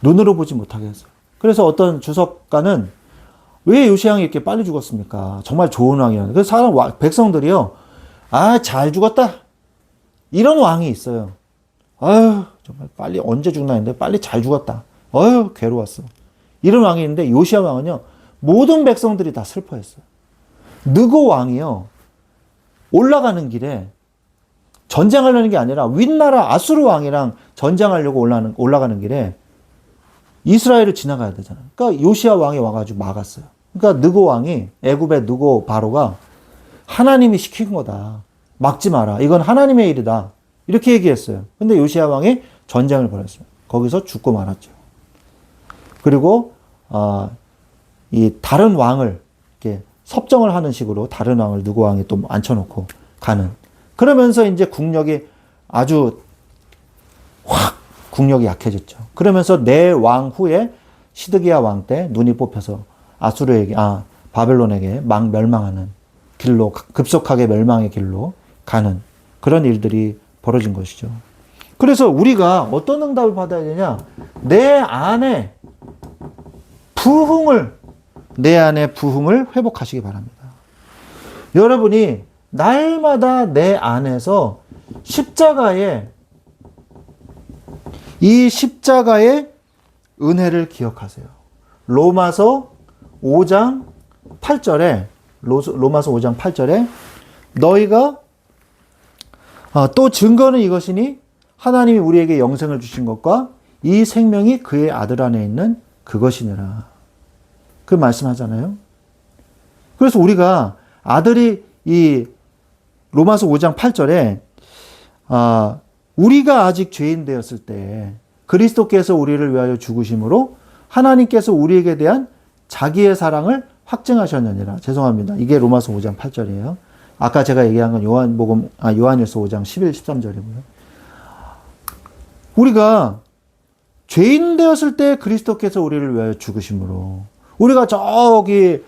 눈으로 보지 못하게 했어요. 그래서 어떤 주석가는 왜 요시양이 이렇게 빨리 죽었습니까? 정말 좋은 왕이었는데. 그래서 백성들이요. 잘 죽었다. 이런 왕이 있어요. 아유, 정말 빨리 언제 죽나 했는데 빨리 잘 죽었다. 아유, 괴로웠어. 이런 왕이 있는데 요시야 왕은요. 모든 백성들이 다 슬퍼했어요. 느고 왕이요. 올라가는 길에 전쟁하려는 게 아니라 윗나라 아수르 왕이랑 전쟁하려고 올라가는 길에 이스라엘을 지나가야 되잖아요. 그러니까 요시야 왕이 와가지고 막았어요. 그러니까 느고 왕이 애굽의 느고 바로가 하나님이 시킨 거다. 막지 마라. 이건 하나님의 일이다. 이렇게 얘기했어요. 근데 요시야 왕이 전쟁을 벌였어요. 거기서 죽고 말았죠. 그리고 이 다른 왕을 이렇게 섭정을 하는 식으로 다른 왕을 느고 왕이 또 앉혀놓고 가는. 그러면서 이제 국력이 아주 확 국력이 약해졌죠. 그러면서 네 왕 후에 시드기야 왕 때 눈이 뽑혀서 바벨론에게 막 멸망하는 길로 급속하게 멸망의 길로 가는 그런 일들이 벌어진 것이죠. 그래서 우리가 어떤 응답을 받아야 되냐? 내 안에 부흥을 회복하시기 바랍니다. 여러분이 날마다 내 안에서 이 십자가의 은혜를 기억하세요. 로마서 5장 8절에 너희가 또 증거는 이것이니 하나님이 우리에게 영생을 주신 것과 이 생명이 그의 아들 안에 있는 그것이니라. 그 말씀하잖아요. 그래서 우리가 아들이 이 로마서 5장 8절에 우리가 아직 죄인 되었을 때 그리스도께서 우리를 위하여 죽으심으로 하나님께서 우리에게 대한 자기의 사랑을 확증하셨느니라. 죄송합니다. 이게 로마서 5장 8절이에요. 아까 제가 얘기한 건 요한일서 5장 11, 13절이고요. 우리가 죄인 되었을 때 그리스도께서 우리를 위하여 죽으심으로 우리가 저기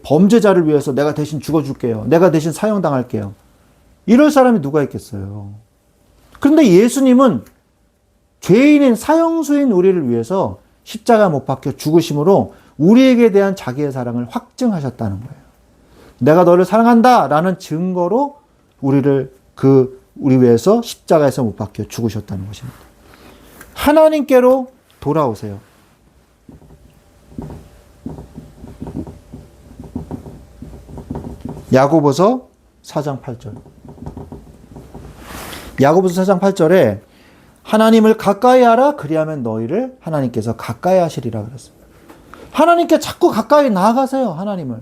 범죄자를 위해서 내가 대신 죽어줄게요. 내가 대신 사형당할게요. 이럴 사람이 누가 있겠어요. 그런데 예수님은 죄인인 사형수인 우리를 위해서 십자가 못 박혀 죽으심으로 우리에게 대한 자기의 사랑을 확증하셨다는 거예요. 내가 너를 사랑한다 라는 증거로 우리 위해서 십자가에서 못 박혀 죽으셨다는 것입니다. 하나님께로 돌아오세요. 야고보서 4장 8절. 야고보서 4장 8절에 하나님을 가까이 하라 그리하면 너희를 하나님께서 가까이 하시리라 그랬습니다. 하나님께 자꾸 가까이 나아가세요. 하나님을.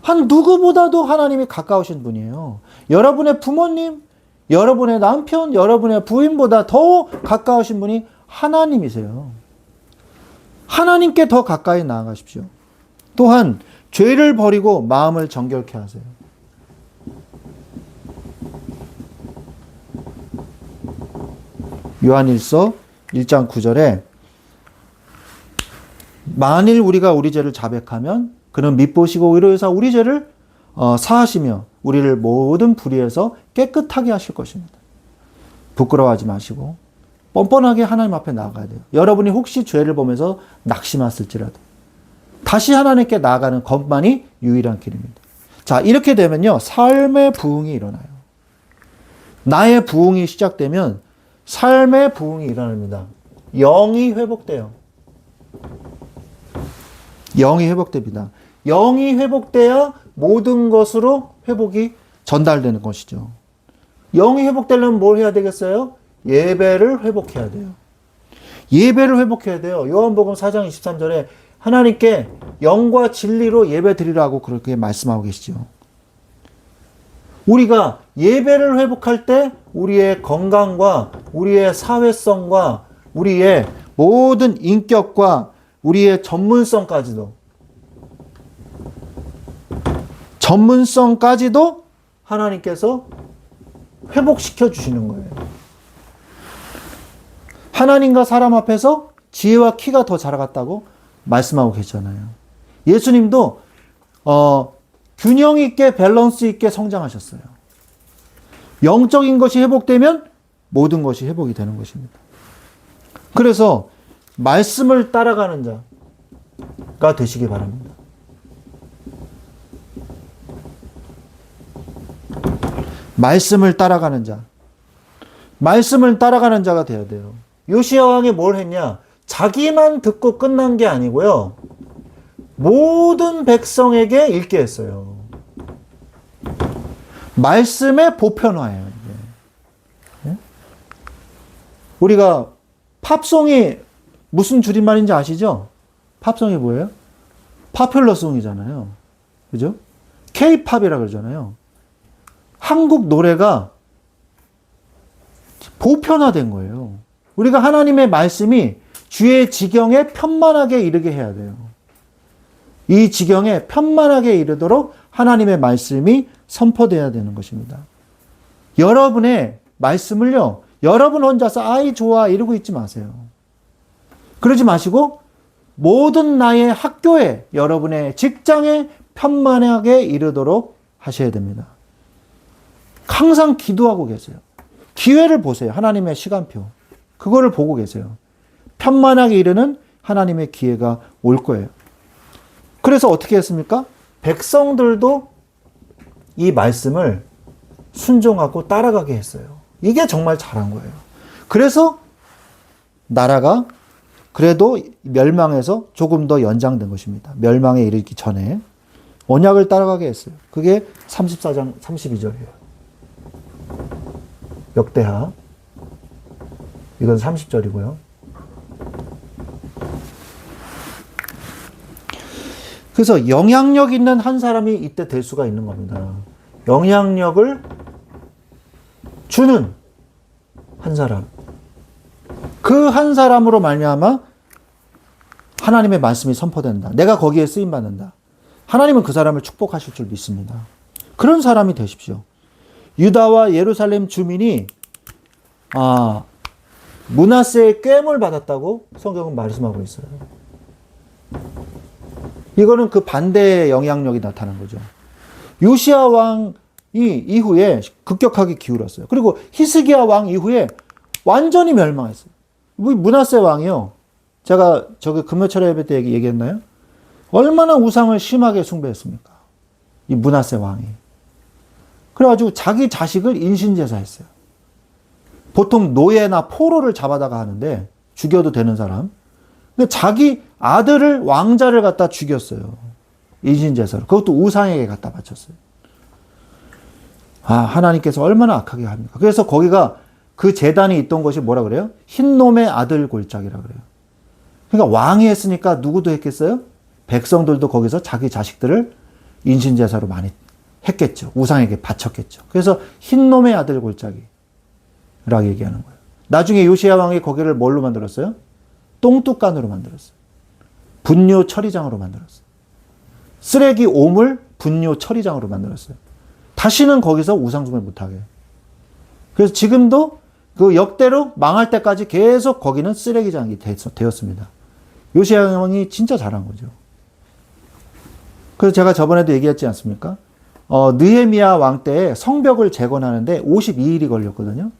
한 누구보다도 하나님이 가까우신 분이에요. 여러분의 부모님, 여러분의 남편, 여러분의 부인보다 더 가까우신 분이 하나님이세요. 하나님께 더 가까이 나아가십시오. 또한 죄를 버리고 마음을 정결케 하세요. 요한일서 1장 9절에 만일 우리가 우리 죄를 자백하면 그는 밉보시고 의로우사 우리 죄를 사하시며 우리를 모든 불의에서 깨끗하게 하실 것입니다. 부끄러워하지 마시고 뻔뻔하게 하나님 앞에 나아가야 돼요. 여러분이 혹시 죄를 보면서 낙심했을지라도 다시 하나님께 나아가는 것만이 유일한 길입니다. 자, 이렇게 되면요, 삶의 부흥이 일어나요. 나의 부흥이 시작되면 삶의 부흥이 일어납니다. 영이 회복돼요. 영이 회복됩니다. 영이 회복돼야 모든 것으로 회복이 전달되는 것이죠. 영이 회복되려면 뭘 해야 되겠어요? 예배를 회복해야 돼요. 예배를 회복해야 돼요. 요한복음 4장 23절에 하나님께 영과 진리로 예배 드리라고 그렇게 말씀하고 계시죠. 우리가 예배를 회복할 때 우리의 건강과 우리의 사회성과 우리의 모든 인격과 우리의 전문성까지도 하나님께서 회복시켜 주시는 거예요. 하나님과 사람 앞에서 지혜와 키가 더 자라갔다고 말씀하고 계시잖아요. 예수님도 균형 있게 밸런스 있게 성장하셨어요. 영적인 것이 회복되면 모든 것이 회복이 되는 것입니다. 그래서 말씀을 따라가는 자가 되시기 바랍니다. 말씀을 따라가는 자. 말씀을 따라가는 자가 되어야 돼요. 요시야 왕이 뭘 했냐? 자기만 듣고 끝난 게 아니고요. 모든 백성에게 읽게 했어요. 말씀의 보편화예요. 이게. 우리가 팝송이 무슨 줄임말인지 아시죠? 팝송이 뭐예요? 파퓰러송이잖아요. 그죠? K-팝이라 그러잖아요. 한국 노래가 보편화된 거예요. 우리가 하나님의 말씀이 주의 지경에 편만하게 이르게 해야 돼요. 이 지경에 편만하게 이르도록 하나님의 말씀이 선포되어야 되는 것입니다. 여러분의 말씀을요, 여러분 혼자서 아이 좋아 이러고 있지 마세요. 그러지 마시고 모든 나의 학교에, 여러분의 직장에 편만하게 이르도록 하셔야 됩니다. 항상 기도하고 계세요. 기회를 보세요. 하나님의 시간표. 그거를 보고 계세요. 편만하게 이르는 하나님의 기회가 올 거예요. 그래서 어떻게 했습니까? 백성들도 이 말씀을 순종하고 따라가게 했어요. 이게 정말 잘한 거예요. 그래서 나라가 그래도 멸망해서 조금 더 연장된 것입니다. 멸망에 이르기 전에 언약을 따라가게 했어요. 그게 34장 32절이에요. 역대하 이건 30절이고요. 그래서 영향력 있는 한 사람이 이때 될 수가 있는 겁니다. 영향력을 주는 한 사람. 그 한 사람으로 말미암아 하나님의 말씀이 선포된다. 내가 거기에 쓰임 받는다. 하나님은 그 사람을 축복하실 줄 믿습니다. 그런 사람이 되십시오. 유다와 예루살렘 주민이 므낫세의 꽹을 받았다고 성경은 말씀하고 있어요. 이거는 그 반대의 영향력이 나타난 거죠. 요시야 왕이 이후에 급격하게 기울었어요. 그리고 히스기야 왕 이후에 완전히 멸망했어요. 므낫세 왕이요. 제가 저기 금요철 예배 때 얘기했나요? 얼마나 우상을 심하게 숭배했습니까? 이 므낫세 왕이. 그래가지고 자기 자식을 인신제사했어요. 보통 노예나 포로를 잡아다가 하는데 죽여도 되는 사람. 근데 자기 아들을 왕자를 갖다 죽였어요. 인신제사로. 그것도 우상에게 갖다 바쳤어요. 하나님께서 얼마나 악하게 합니까? 그래서 거기가 그 제단이 있던 것이 뭐라 그래요? 흰놈의 아들 골짜기라 그래요. 그러니까 왕이 했으니까 누구도 했겠어요? 백성들도 거기서 자기 자식들을 인신제사로 많이 했겠죠. 우상에게 바쳤겠죠. 그래서 흰놈의 아들 골짜기라고 얘기하는 거예요. 나중에 요시야 왕이 거기를 뭘로 만들었어요? 똥뚝간으로 만들었어요. 분뇨 처리장으로 만들었어요. 쓰레기 오물 분뇨 처리장으로 만들었어요. 다시는 거기서 우상숭배 못하게. 그래서 지금도 그 역대로 망할 때까지 계속 거기는 쓰레기장이 되었습니다. 요시야 왕이 진짜 잘한 거죠. 그래서 제가 저번에도 얘기했지 않습니까? 느헤미야 왕 때에 성벽을 재건하는데 52일이 걸렸거든요.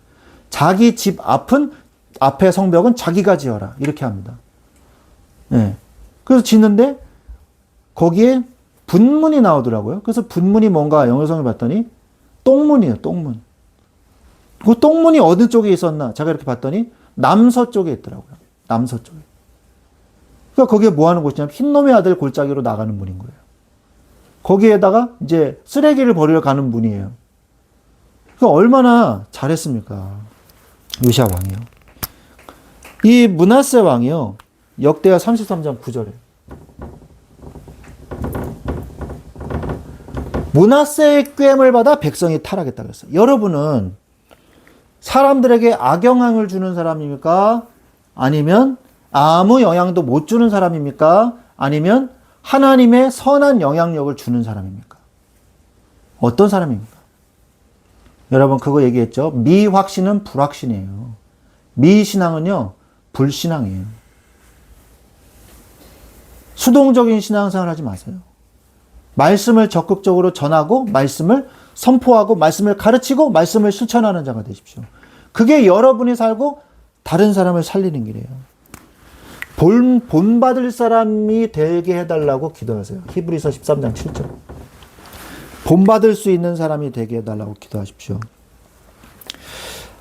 자기 집 앞에 성벽은 자기가 지어라. 이렇게 합니다. 네. 그래서 짓는데 거기에 분문이 나오더라고요. 그래서 분문이 뭔가 영어성을 봤더니 똥문이에요. 똥문. 그 똥문이 어느 쪽에 있었나? 제가 이렇게 봤더니 남서쪽에 있더라고요. 남서쪽에. 그러니까 거기에 뭐 하는 곳이냐면 흰놈의 아들 골짜기로 나가는 문인 거예요. 거기에다가 이제 쓰레기를 버리러 가는 문이에요. 그러니까 얼마나 잘했습니까? 요시야 왕이요. 이 므낫세 왕이요. 역대하 33장 9절에 므낫세의 꽹을 받아 백성이 타락했다고 했어요. 여러분은 사람들에게 악영향을 주는 사람입니까? 아니면 아무 영향도 못 주는 사람입니까? 아니면 하나님의 선한 영향력을 주는 사람입니까? 어떤 사람입니까? 여러분 그거 얘기했죠? 미확신은 불확신이에요. 미신앙은요 불신앙이에요. 수동적인 신앙생활 하지 마세요. 말씀을 적극적으로 전하고 말씀을 선포하고 말씀을 가르치고 말씀을 실천하는 자가 되십시오. 그게 여러분이 살고 다른 사람을 살리는 길이에요. 본받을 사람이 되게 해달라고 기도하세요. 히브리서 13장 7절. 본받을 수 있는 사람이 되게 해달라고 기도하십시오.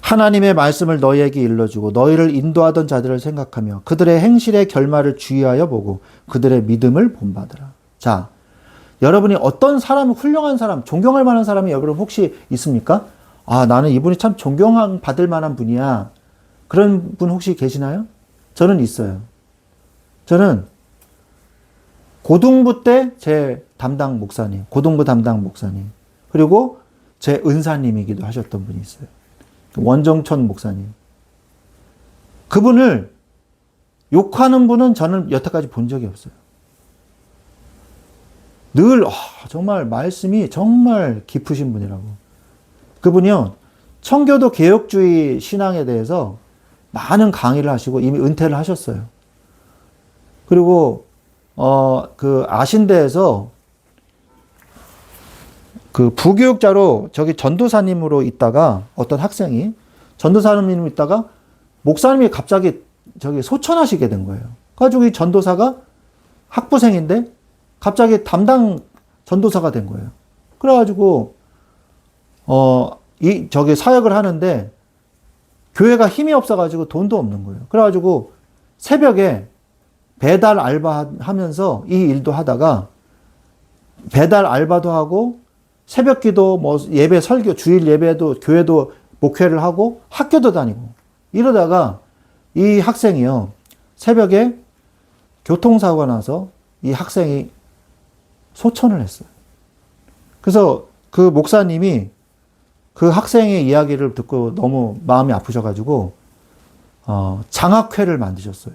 하나님의 말씀을 너희에게 일러주고 너희를 인도하던 자들을 생각하며 그들의 행실의 결말을 주의하여 보고 그들의 믿음을 본받으라. 자, 여러분이 어떤 사람, 훌륭한 사람, 존경할 만한 사람이 여러분 혹시 있습니까? 나는 이분이 참 존경받을 만한 분이야. 그런 분 혹시 계시나요? 저는 있어요. 저는 고등부 때 제 담당 목사님, 고등부 담당 목사님, 그리고 제 은사님이기도 하셨던 분이 있어요. 원정천 목사님. 그분을 욕하는 분은 저는 여태까지 본 적이 없어요. 늘 정말 말씀이 정말 깊으신 분이라고. 그분이요. 청교도 개혁주의 신앙에 대해서 많은 강의를 하시고 이미 은퇴를 하셨어요. 그리고 그 아신대에서 그 부교육자로 저기 전도사님으로 있다가 어떤 학생이 전도사님으로 있다가 목사님이 갑자기 저기 소천하시게 된 거예요. 그래가지고 이 전도사가 학부생인데 갑자기 담당 전도사가 된 거예요. 그래가지고 저기 사역을 하는데 교회가 힘이 없어가지고 돈도 없는 거예요. 그래가지고 새벽에 배달 알바 하면서 이 일도 하다가 배달 알바도 하고 새벽 기도, 예배 설교, 주일 예배도, 교회도 목회를 하고 학교도 다니고 이러다가 이 학생이요. 새벽에 교통사고가 나서 이 학생이 소천을 했어요. 그래서 그 목사님이 그 학생의 이야기를 듣고 너무 마음이 아프셔가지고 장학회를 만드셨어요.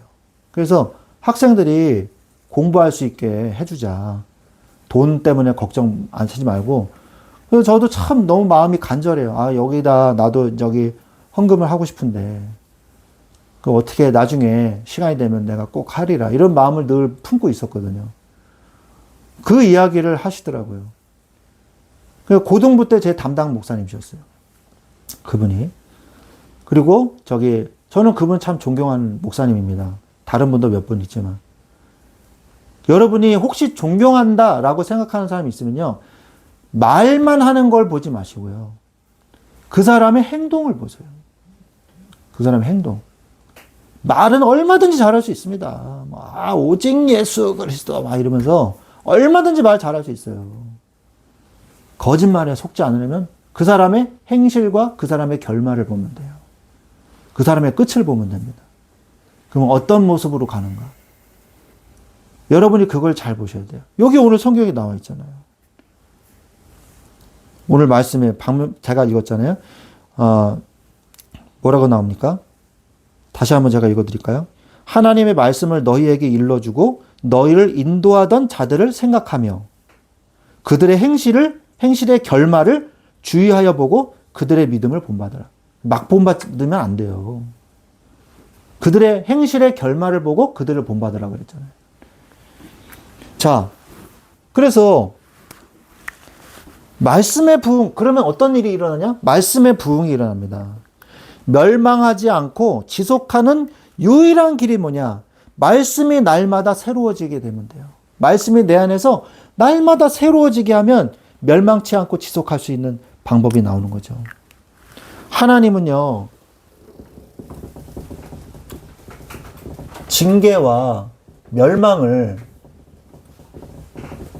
그래서 학생들이 공부할 수 있게 해주자. 돈 때문에 걱정 안 하지 말고. 그래서 저도 참 너무 마음이 간절해요. 아, 여기다 나도 저기 헌금을 하고 싶은데 그 어떻게 나중에 시간이 되면 내가 꼭 하리라. 이런 마음을 늘 품고 있었거든요. 그 이야기를 하시더라고요. 고등부 때 제 담당 목사님이셨어요. 그분이. 그리고 저는 그분 참 존경하는 목사님입니다. 다른 분도 몇 분 있지만. 여러분이 혹시 존경한다라고 생각하는 사람이 있으면요. 말만 하는 걸 보지 마시고요. 그 사람의 행동을 보세요. 그 사람의 행동. 말은 얼마든지 잘할 수 있습니다. 오직 예수 그리스도 막 이러면서 얼마든지 말 잘할 수 있어요. 거짓말에 속지 않으려면 그 사람의 행실과 그 사람의 결말을 보면 돼요. 그 사람의 끝을 보면 됩니다. 그럼 어떤 모습으로 가는가? 여러분이 그걸 잘 보셔야 돼요. 여기 오늘 성경에 나와 있잖아요. 오늘 말씀에 제가 읽었잖아요. 뭐라고 나옵니까? 다시 한번 제가 읽어드릴까요? 하나님의 말씀을 너희에게 일러주고 너희를 인도하던 자들을 생각하며 그들의 행실의 결말을 주의하여 보고 그들의 믿음을 본받으라. 막 본받으면 안 돼요. 그들의 행실의 결말을 보고 그들을 본받으라 그랬잖아요. 자, 그래서 말씀의 부흥, 그러면 어떤 일이 일어나냐? 말씀의 부흥이 일어납니다. 멸망하지 않고 지속하는 유일한 길이 뭐냐? 말씀이 날마다 새로워지게 되면 돼요. 말씀이 내 안에서 날마다 새로워지게 하면 멸망치 않고 지속할 수 있는 방법이 나오는 거죠. 하나님은요, 징계와 멸망을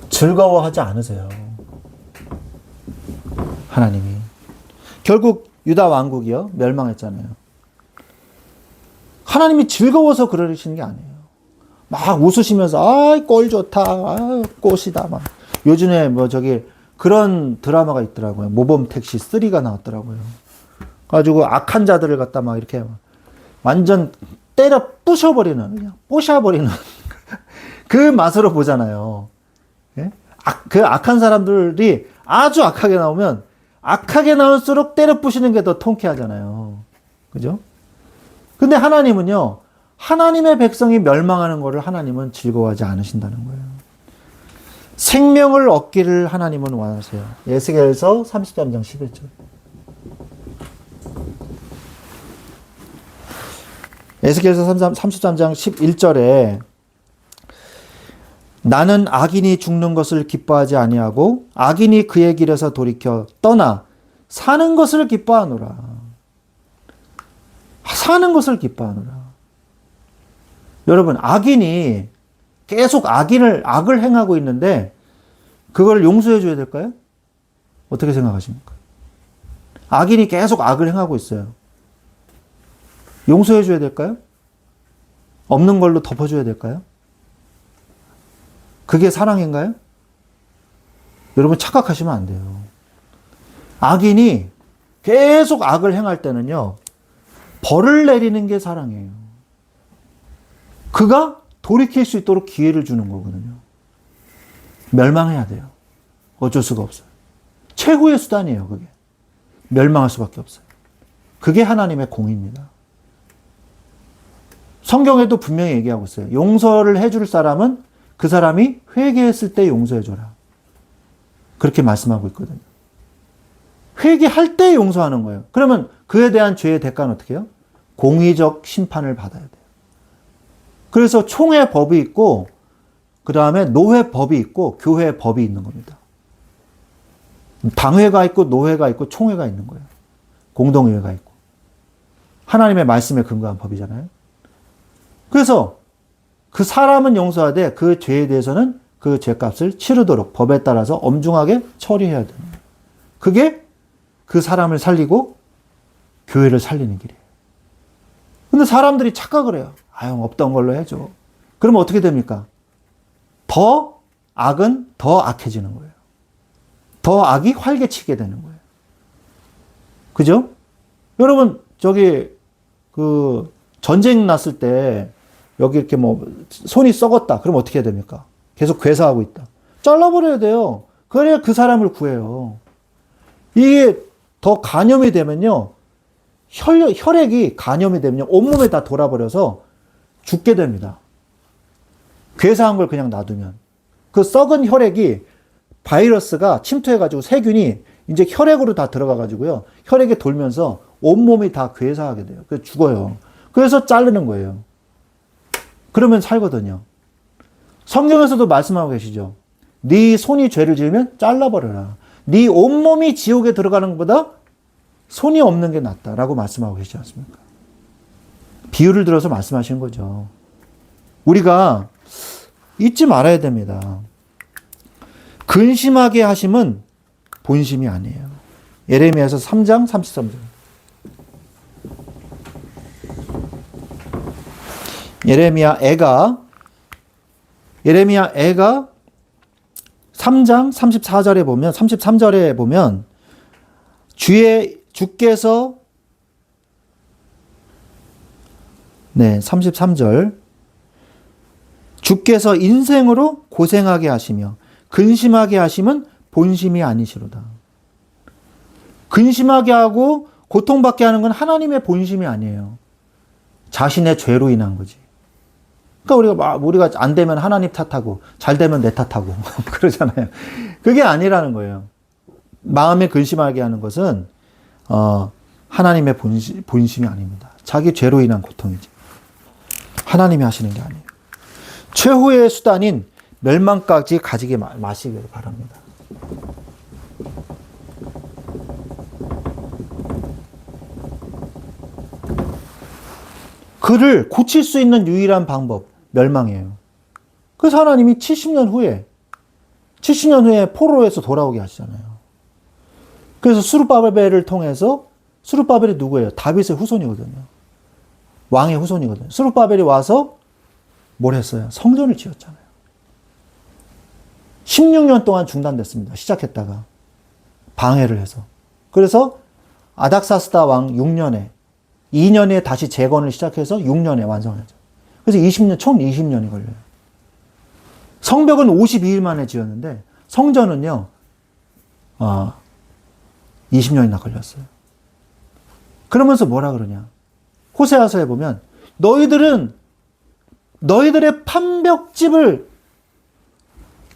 즐거워하지 않으세요. 하나님이. 결국 유다 왕국이요, 멸망했잖아요. 하나님이 즐거워서 그러시는 게 아니에요. 막 웃으시면서, 꼴 좋다, 꽃이다, 막. 요즘에 그런 드라마가 있더라고요. 모범택시 3가 나왔더라고요. 가지고 악한 자들을 갖다 막 이렇게 완전 때려 부셔버리는, 그냥 뽀셔버리는 그 맛으로 보잖아요. 예? 그 악한 사람들이 아주 악하게 나오면 악하게 나올수록 때려 부시는 게 더 통쾌하잖아요. 그죠? 근데 하나님은요, 하나님의 백성이 멸망하는 것을 하나님은 즐거워하지 않으신다는 거예요. 생명을 얻기를 하나님은 원하세요. 에스겔서 33장 11절. 에스겔서 33장 11절에 나는 악인이 죽는 것을 기뻐하지 아니하고 악인이 그의 길에서 돌이켜 떠나 사는 것을 기뻐하노라. 사는 것을 기뻐하노라. 여러분, 악인이 계속 악을 행하고 있는데 그걸 용서해 줘야 될까요? 어떻게 생각하십니까? 악인이 계속 악을 행하고 있어요. 용서해 줘야 될까요? 없는 걸로 덮어줘야 될까요? 그게 사랑인가요? 여러분 착각하시면 안 돼요. 악인이 계속 악을 행할 때는요, 벌을 내리는 게 사랑이에요. 그가 돌이킬 수 있도록 기회를 주는 거거든요. 멸망해야 돼요. 어쩔 수가 없어요. 최고의 수단이에요, 그게. 멸망할 수밖에 없어요. 그게 하나님의 공입니다. 성경에도 분명히 얘기하고 있어요. 용서를 해줄 사람은 그 사람이 회개했을 때 용서해줘라. 그렇게 말씀하고 있거든요. 회개할 때 용서하는 거예요. 그러면 그에 대한 죄의 대가는 어떻게 해요? 공의적 심판을 받아야 돼요. 그래서 총회 법이 있고, 그 다음에 노회 법이 있고, 교회 법이 있는 겁니다. 당회가 있고, 노회가 있고, 총회가 있는 거예요. 공동의회가 있고. 하나님의 말씀에 근거한 법이잖아요. 그래서 그 사람은 용서하되 그 죄에 대해서는 그 죄값을 치르도록 법에 따라서 엄중하게 처리해야 됩니다. 그게 그 사람을 살리고 교회를 살리는 길이에요. 근데 사람들이 착각을 해요. 아유, 없던 걸로 해줘. 그러면 어떻게 됩니까? 더 악은 더 악해지는 거예요. 더 악이 활개치게 되는 거예요. 그죠? 여러분, 전쟁 났을 때, 여기 이렇게 손이 썩었다. 그럼 어떻게 해야 됩니까? 계속 괴사하고 있다. 잘라버려야 돼요. 그래야 그 사람을 구해요. 이게 더 간염이 되면요, 혈액이 간염이 되면요, 온몸에 다 돌아버려서 죽게 됩니다. 괴사한 걸 그냥 놔두면. 그 썩은 혈액이 바이러스가 침투해가지고 세균이 이제 혈액으로 다 들어가가지고요, 혈액에 돌면서 온몸이 다 괴사하게 돼요. 그래서 죽어요. 그래서 자르는 거예요. 그러면 살거든요. 성경에서도 말씀하고 계시죠. 네 손이 죄를 지으면 잘라버려라. 네 온몸이 지옥에 들어가는 것보다 손이 없는 게 낫다라고 말씀하고 계시지 않습니까? 비유를 들어서 말씀하시는 거죠. 우리가 잊지 말아야 됩니다. 근심하게 하심은 본심이 아니에요. 예레미야서 3장 33절. 예레미야 애가 3장 33절에 보면 주께서 33절 주께서 인생으로 고생하게 하시며 근심하게 하심은 본심이 아니시로다. 근심하게 하고 고통받게 하는 건 하나님의 본심이 아니에요. 자신의 죄로 인한 거지. 그러니까 우리가 안 되면 하나님 탓하고 잘 되면 내 탓하고 그러잖아요. 그게 아니라는 거예요. 마음에 근심하게 하는 것은 하나님의 본심이 아닙니다. 자기 죄로 인한 고통이지. 하나님이 하시는 게 아니에요. 최후의 수단인 멸망까지 가지게 마시길 바랍니다. 그를 고칠 수 있는 유일한 방법, 멸망이에요. 그래서 하나님이 70년 후에 포로에서 돌아오게 하시잖아요. 그래서 스룹바벨을 통해서, 스룹바벨이 누구예요? 다윗의 후손이거든요. 왕의 후손이거든요. 스룹바벨이 와서 뭘 했어요? 성전을 지었잖아요. 16년 동안 중단됐습니다. 시작했다가 방해를 해서. 그래서 아닥사스다 왕 6년에 2년에 다시 재건을 시작해서 6년에 완성하죠. 그래서 총 20년이 걸려요. 성벽은 52일 만에 지었는데 성전은요 20년이나 걸렸어요. 그러면서 뭐라 그러냐? 호세아서에 보면 너희들의 판벽집을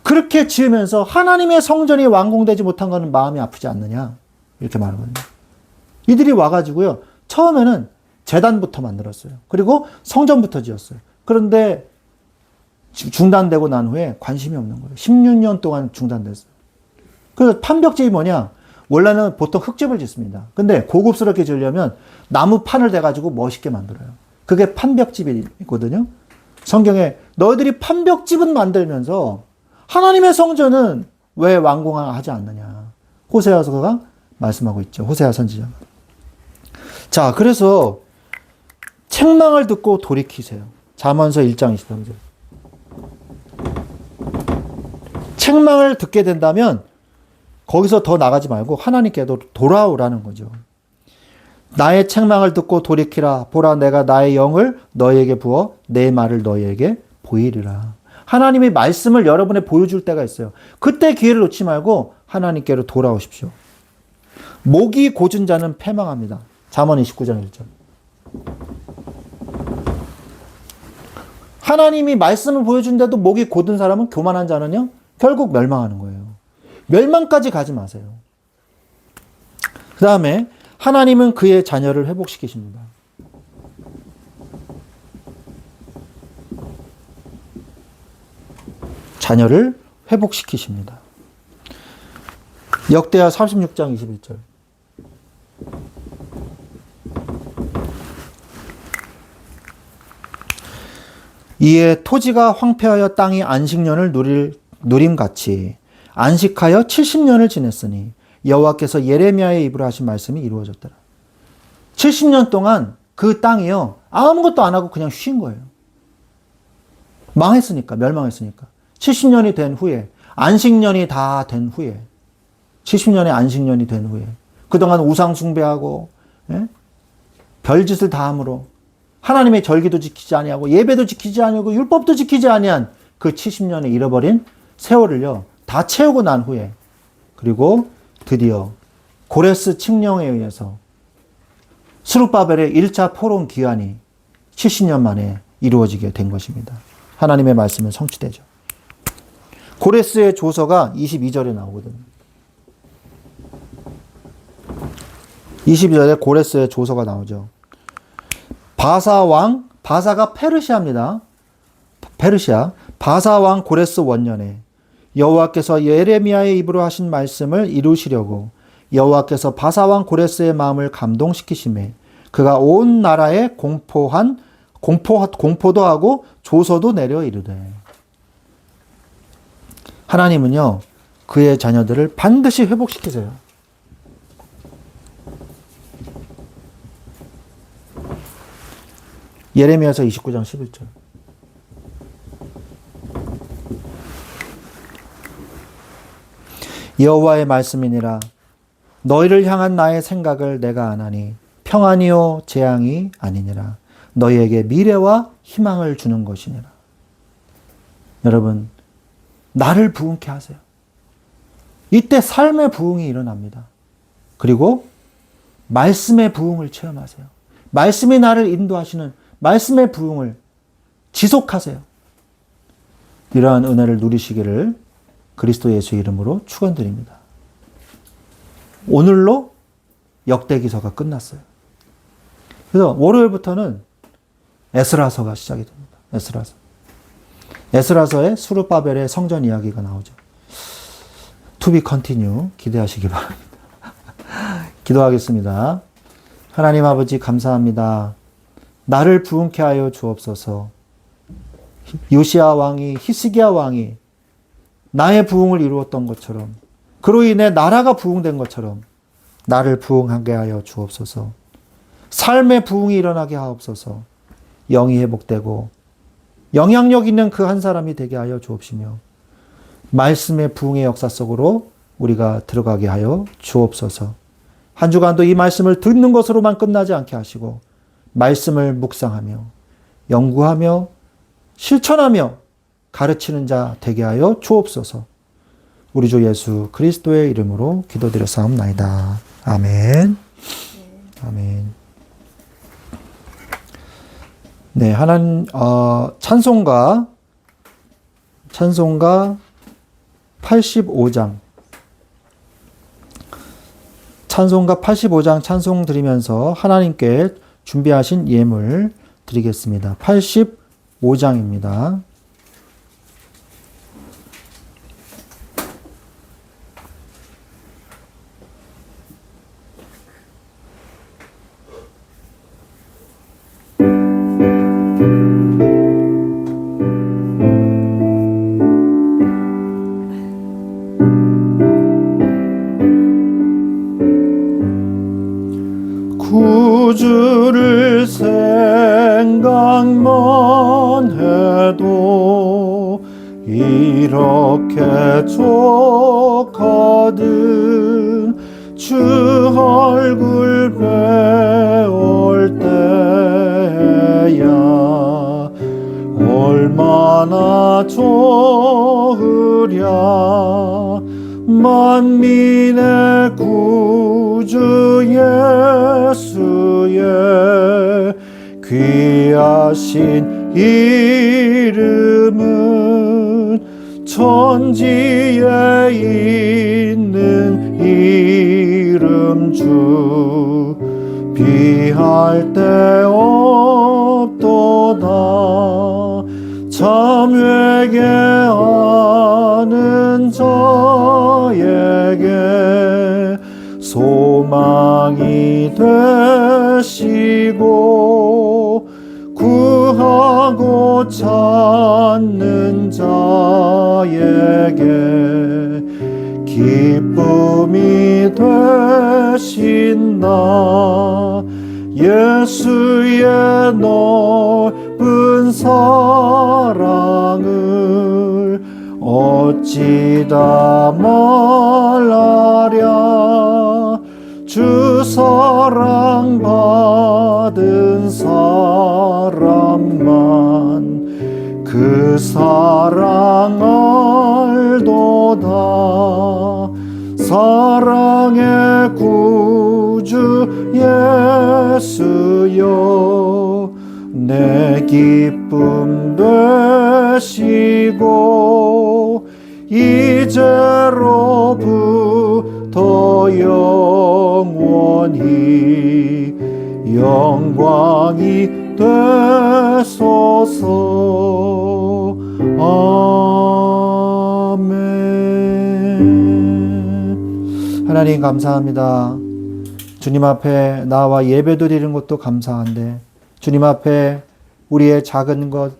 그렇게 지으면서 하나님의 성전이 완공되지 못한 것은 마음이 아프지 않느냐? 이렇게 말하거든요. 이들이 와가지고요, 처음에는 제단부터 만들었어요. 그리고 성전부터 지었어요. 그런데 중단되고 난 후에 관심이 없는 거예요. 16년 동안 중단됐어요. 그래서 판벽집이 뭐냐? 원래는 보통 흙집을 짓습니다. 근데 고급스럽게 지으려면 나무 판을 대가지고 멋있게 만들어요. 그게 판벽집이거든요. 성경에 너희들이 판벽집은 만들면서 하나님의 성전은 왜 완공하지 않느냐? 호세아서가 말씀하고 있죠. 호세아 선지자가. 자, 그래서 책망을 듣고 돌이키세요. 잠언서 1장 23절. 책망을 듣게 된다면 거기서 더 나가지 말고 하나님께도 돌아오라는 거죠. 나의 책망을 듣고 돌이키라. 보라, 내가 나의 영을 너희에게 부어 내 말을 너희에게 보이리라. 하나님의 말씀을 여러분에 보여줄 때가 있어요. 그때 기회를 놓지 말고 하나님께로 돌아오십시오. 목이 고준 자는 패망합니다. 잠언 29장 1절. 하나님이 말씀을 보여준데도 목이 고든 사람은, 교만한 자는요, 결국 멸망하는 거예요. 멸망까지 가지 마세요. 그 다음에 하나님은 그의 자녀를 회복시키십니다. 자녀를 회복시키십니다. 역대하 36장 21절. 이에 토지가 황폐하여 땅이 안식년을 누림같이 안식하여 70년을 지냈으니 여호와께서 예레미야의 입으로 하신 말씀이 이루어졌더라. 70년 동안 그 땅이요, 아무것도 안 하고 그냥 쉰 거예요. 망했으니까, 멸망했으니까. 70년이 된 후에, 안식년이 다 된 후에, 70년의 안식년이 된 후에, 그동안 우상 숭배하고, 예? 별짓을 다 함으로, 하나님의 절기도 지키지 아니하고, 예배도 지키지 아니하고, 율법도 지키지 아니한 그 70년에 잃어버린 세월을요, 다 채우고 난 후에, 그리고 드디어 고레스 칙령에 의해서 스룹바벨의 1차 포로 기한이 70년 만에 이루어지게 된 것입니다. 하나님의 말씀은 성취되죠. 고레스의 조서가 22절에 나오거든요. 22절에 고레스의 조서가 나오죠. 바사가 페르시아입니다. 페르시아. 바사왕 고레스 원년에 여호와께서 예레미야의 입으로 하신 말씀을 이루시려고 여호와께서 바사왕 고레스의 마음을 감동시키심에 그가 온 나라에 공포도 하고 조서도 내려 이르되. 하나님은요, 그의 자녀들을 반드시 회복시키세요. 예레미야서 29장 11절. 여호와의 말씀이니라. 너희를 향한 나의 생각을 내가 아나니 평안이요 재앙이 아니니라. 너희에게 미래와 희망을 주는 것이니라. 여러분, 나를 부흥케 하세요. 이때 삶의 부흥이 일어납니다. 그리고 말씀의 부흥을 체험하세요. 말씀이 나를 인도하시는 말씀의 부흥을 지속하세요. 이러한 은혜를 누리시기를 그리스도 예수 이름으로 축원드립니다. 오늘로 역대기서가 끝났어요. 그래서 월요일부터는 에스라서가 시작이 됩니다. 에스라서. 에스라서에 수르바벨의 성전 이야기가 나오죠. To be continue 기대하시기 바랍니다. 기도하겠습니다. 하나님 아버지 감사합니다. 나를 부흥케 하여 주옵소서. 요시야 왕이, 히스기야 왕이 나의 부흥을 이루었던 것처럼, 그로 인해 나라가 부흥된 것처럼 나를 부흥하게 하여 주옵소서. 삶의 부흥이 일어나게 하옵소서. 영이 회복되고 영향력 있는 그 한 사람이 되게 하여 주옵시며 말씀의 부흥의 역사 속으로 우리가 들어가게 하여 주옵소서. 한 주간도 이 말씀을 듣는 것으로만 끝나지 않게 하시고 말씀을 묵상하며 연구하며 실천하며 가르치는 자 되게 하여 주옵소서. 우리 주 예수 그리스도의 이름으로 기도드렸사옵나이다. 아멘. 아멘. 네, 하나님 찬송가 85장 찬송 드리면서 하나님께 준비하신 예물 드리겠습니다. 85장입니다. 구주를 생각만 해도 이렇게 좋거든. 주 얼굴 배울 때야 얼마나 좋으랴. 만민의 구주 예수의 귀하신 이름은 천지에 있는 이름 주 비할 데 없도다. 참 회개하는 자에게 소망이 되시고 구하고 찾는 자에게 기쁨이 되신다. 예수의 넓은 사랑을 어찌 다 말하랴. 주 사랑 받은 사람만 그 사랑 알도다. 사랑의 구주 예수여 내 기쁨 되시고 이제로부터 영원히 영광이 되소서. 아멘. 하나님 감사합니다. 주님 앞에 나와 예배 드리는 것도 감사한데 주님 앞에 우리의 작은 것,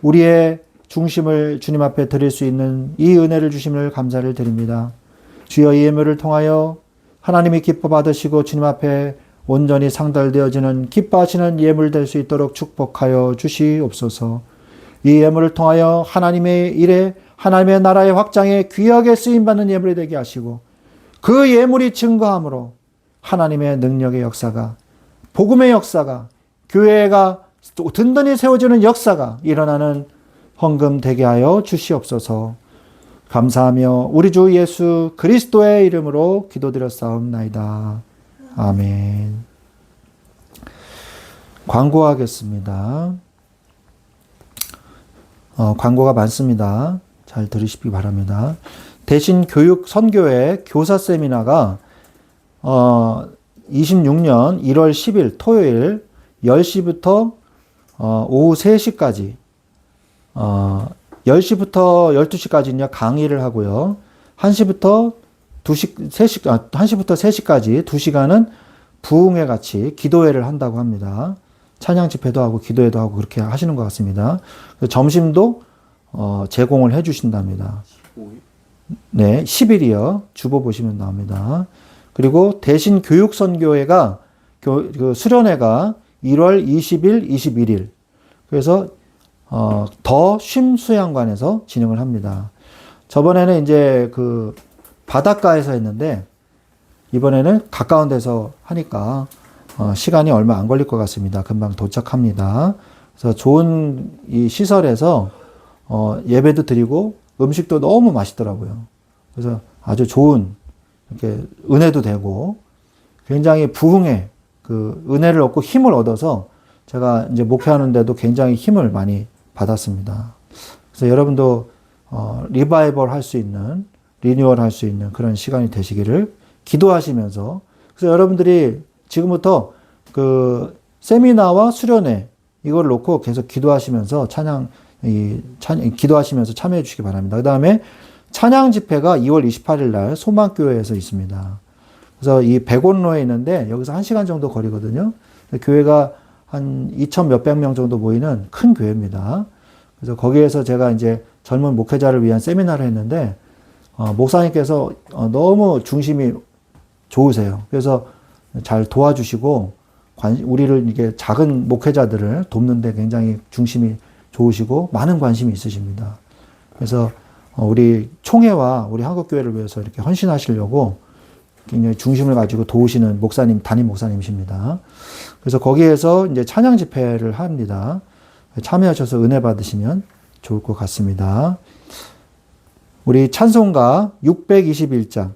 우리의 중심을 주님 앞에 드릴 수 있는 이 은혜를 주심을 감사를 드립니다. 주여 이 예물을 통하여 하나님이 기뻐 받으시고 주님 앞에 온전히 상달되어지는 기뻐하시는 예물 될 수 있도록 축복하여 주시옵소서. 이 예물을 통하여 하나님의 일에 하나님의 나라의 확장에 귀하게 쓰임받는 예물이 되게 하시고 그 예물이 증거함으로 하나님의 능력의 역사가, 복음의 역사가, 교회가 든든히 세워지는 역사가 일어나는 헌금 되게 하여 주시옵소서. 감사하며 우리 주 예수 그리스도의 이름으로 기도드렸사옵나이다. 아멘. 광고하겠습니다. 광고가 많습니다. 잘 들으시기 바랍니다. 대신 교육 선교회 교사 세미나가 26년 1월 10일 토요일 10시부터 오후 3시까지 10시부터 12시까지는요 강의를 하고요. 1시부터 3시까지 2시간은 부흥회 같이 기도회를 한다고 합니다. 찬양 집회도 하고 기도회도 하고 그렇게 하시는 것 같습니다. 점심도 제공을 해 주신답니다. 네, 10일이요. 주보 보시면 나옵니다. 그리고 대신 교육선교회가 그 수련회가 1월 20일, 21일. 그래서 더 쉼수양관에서 진행을 합니다. 저번에는 이제 그 바닷가에서 했는데 이번에는 가까운 데서 하니까 시간이 얼마 안 걸릴 것 같습니다. 금방 도착합니다. 그래서 좋은 이 시설에서 예배도 드리고 음식도 너무 맛있더라고요. 그래서 아주 좋은 이렇게 은혜도 되고 굉장히 부흥의 그 은혜를 얻고 힘을 얻어서 제가 이제 목회하는데도 굉장히 힘을 많이 받았습니다. 그래서 여러분도 리바이벌 할 수 있는, 리뉴얼 할 수 있는 그런 시간이 되시기를 기도하시면서, 그래서 여러분들이 지금부터 그 세미나와 수련회 이걸 놓고 계속 기도하시면서 기도하시면서 참여해 주시기 바랍니다. 그 다음에 찬양 집회가 2월 28일 날 소망교회에서 있습니다. 그래서 이 백원로에 있는데 여기서 1시간 정도 거리거든요. 교회가 한 2,000 몇백 명 정도 모이는 큰 교회입니다. 그래서 거기에서 제가 이제 젊은 목회자를 위한 세미나를 했는데 목사님께서 너무 중심이 좋으세요. 그래서 잘 도와주시고 우리를 이게 작은 목회자들을 돕는데 굉장히 중심이 좋으시고 많은 관심이 있으십니다. 그래서 우리 총회와 우리 한국교회를 위해서 이렇게 헌신하시려고 굉장히 중심을 가지고 도우시는 목사님, 담임 목사님이십니다. 그래서 거기에서 이제 찬양 집회를 합니다. 참여하셔서 은혜 받으시면 좋을 것 같습니다. 우리 찬송가 621장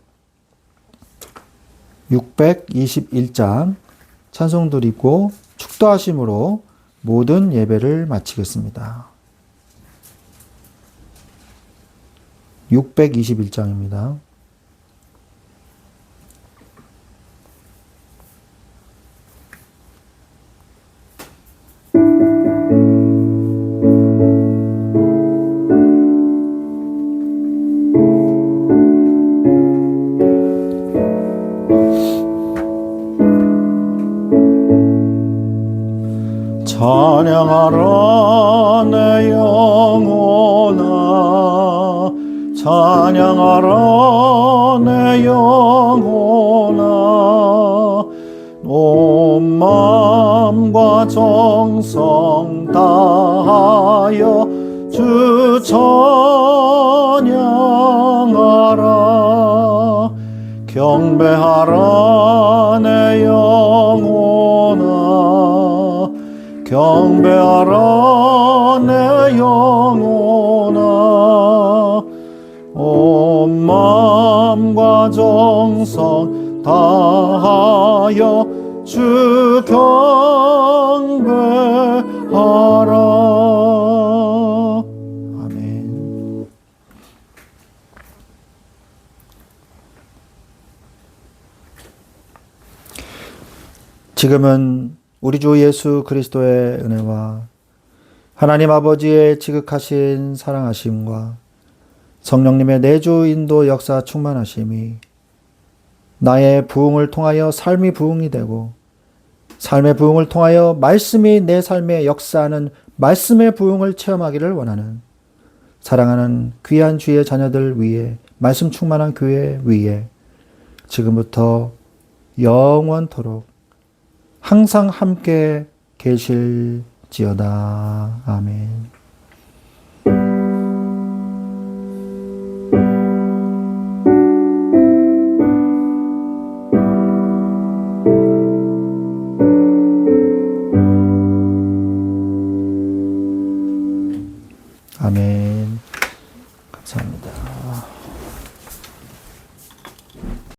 찬송 드리고 축도하심으로 모든 예배를 마치겠습니다. 621장입니다. 찬양하라 내 영혼아, 찬양하라 내 영혼아, 온 마음 마음과 정성 다하여 주 찬양하라. 경배하라 내 영혼아, 경배하라 내 영혼아. 온 마음과 정성 다하여 주 경배하라. 아멘. 지금은 우리 주 예수 그리스도의 은혜와 하나님 아버지의 지극하신 사랑하심과 성령님의 내주 인도 역사 충만하심이 나의 부흥을 통하여 삶이 부흥이 되고 삶의 부흥을 통하여 말씀이 내 삶에 역사하는 말씀의 부흥을 체험하기를 원하는 사랑하는 귀한 주의 자녀들 위에, 말씀 충만한 교회 위에 지금부터 영원토록 항상 함께 계실지어다. 아멘. 아멘.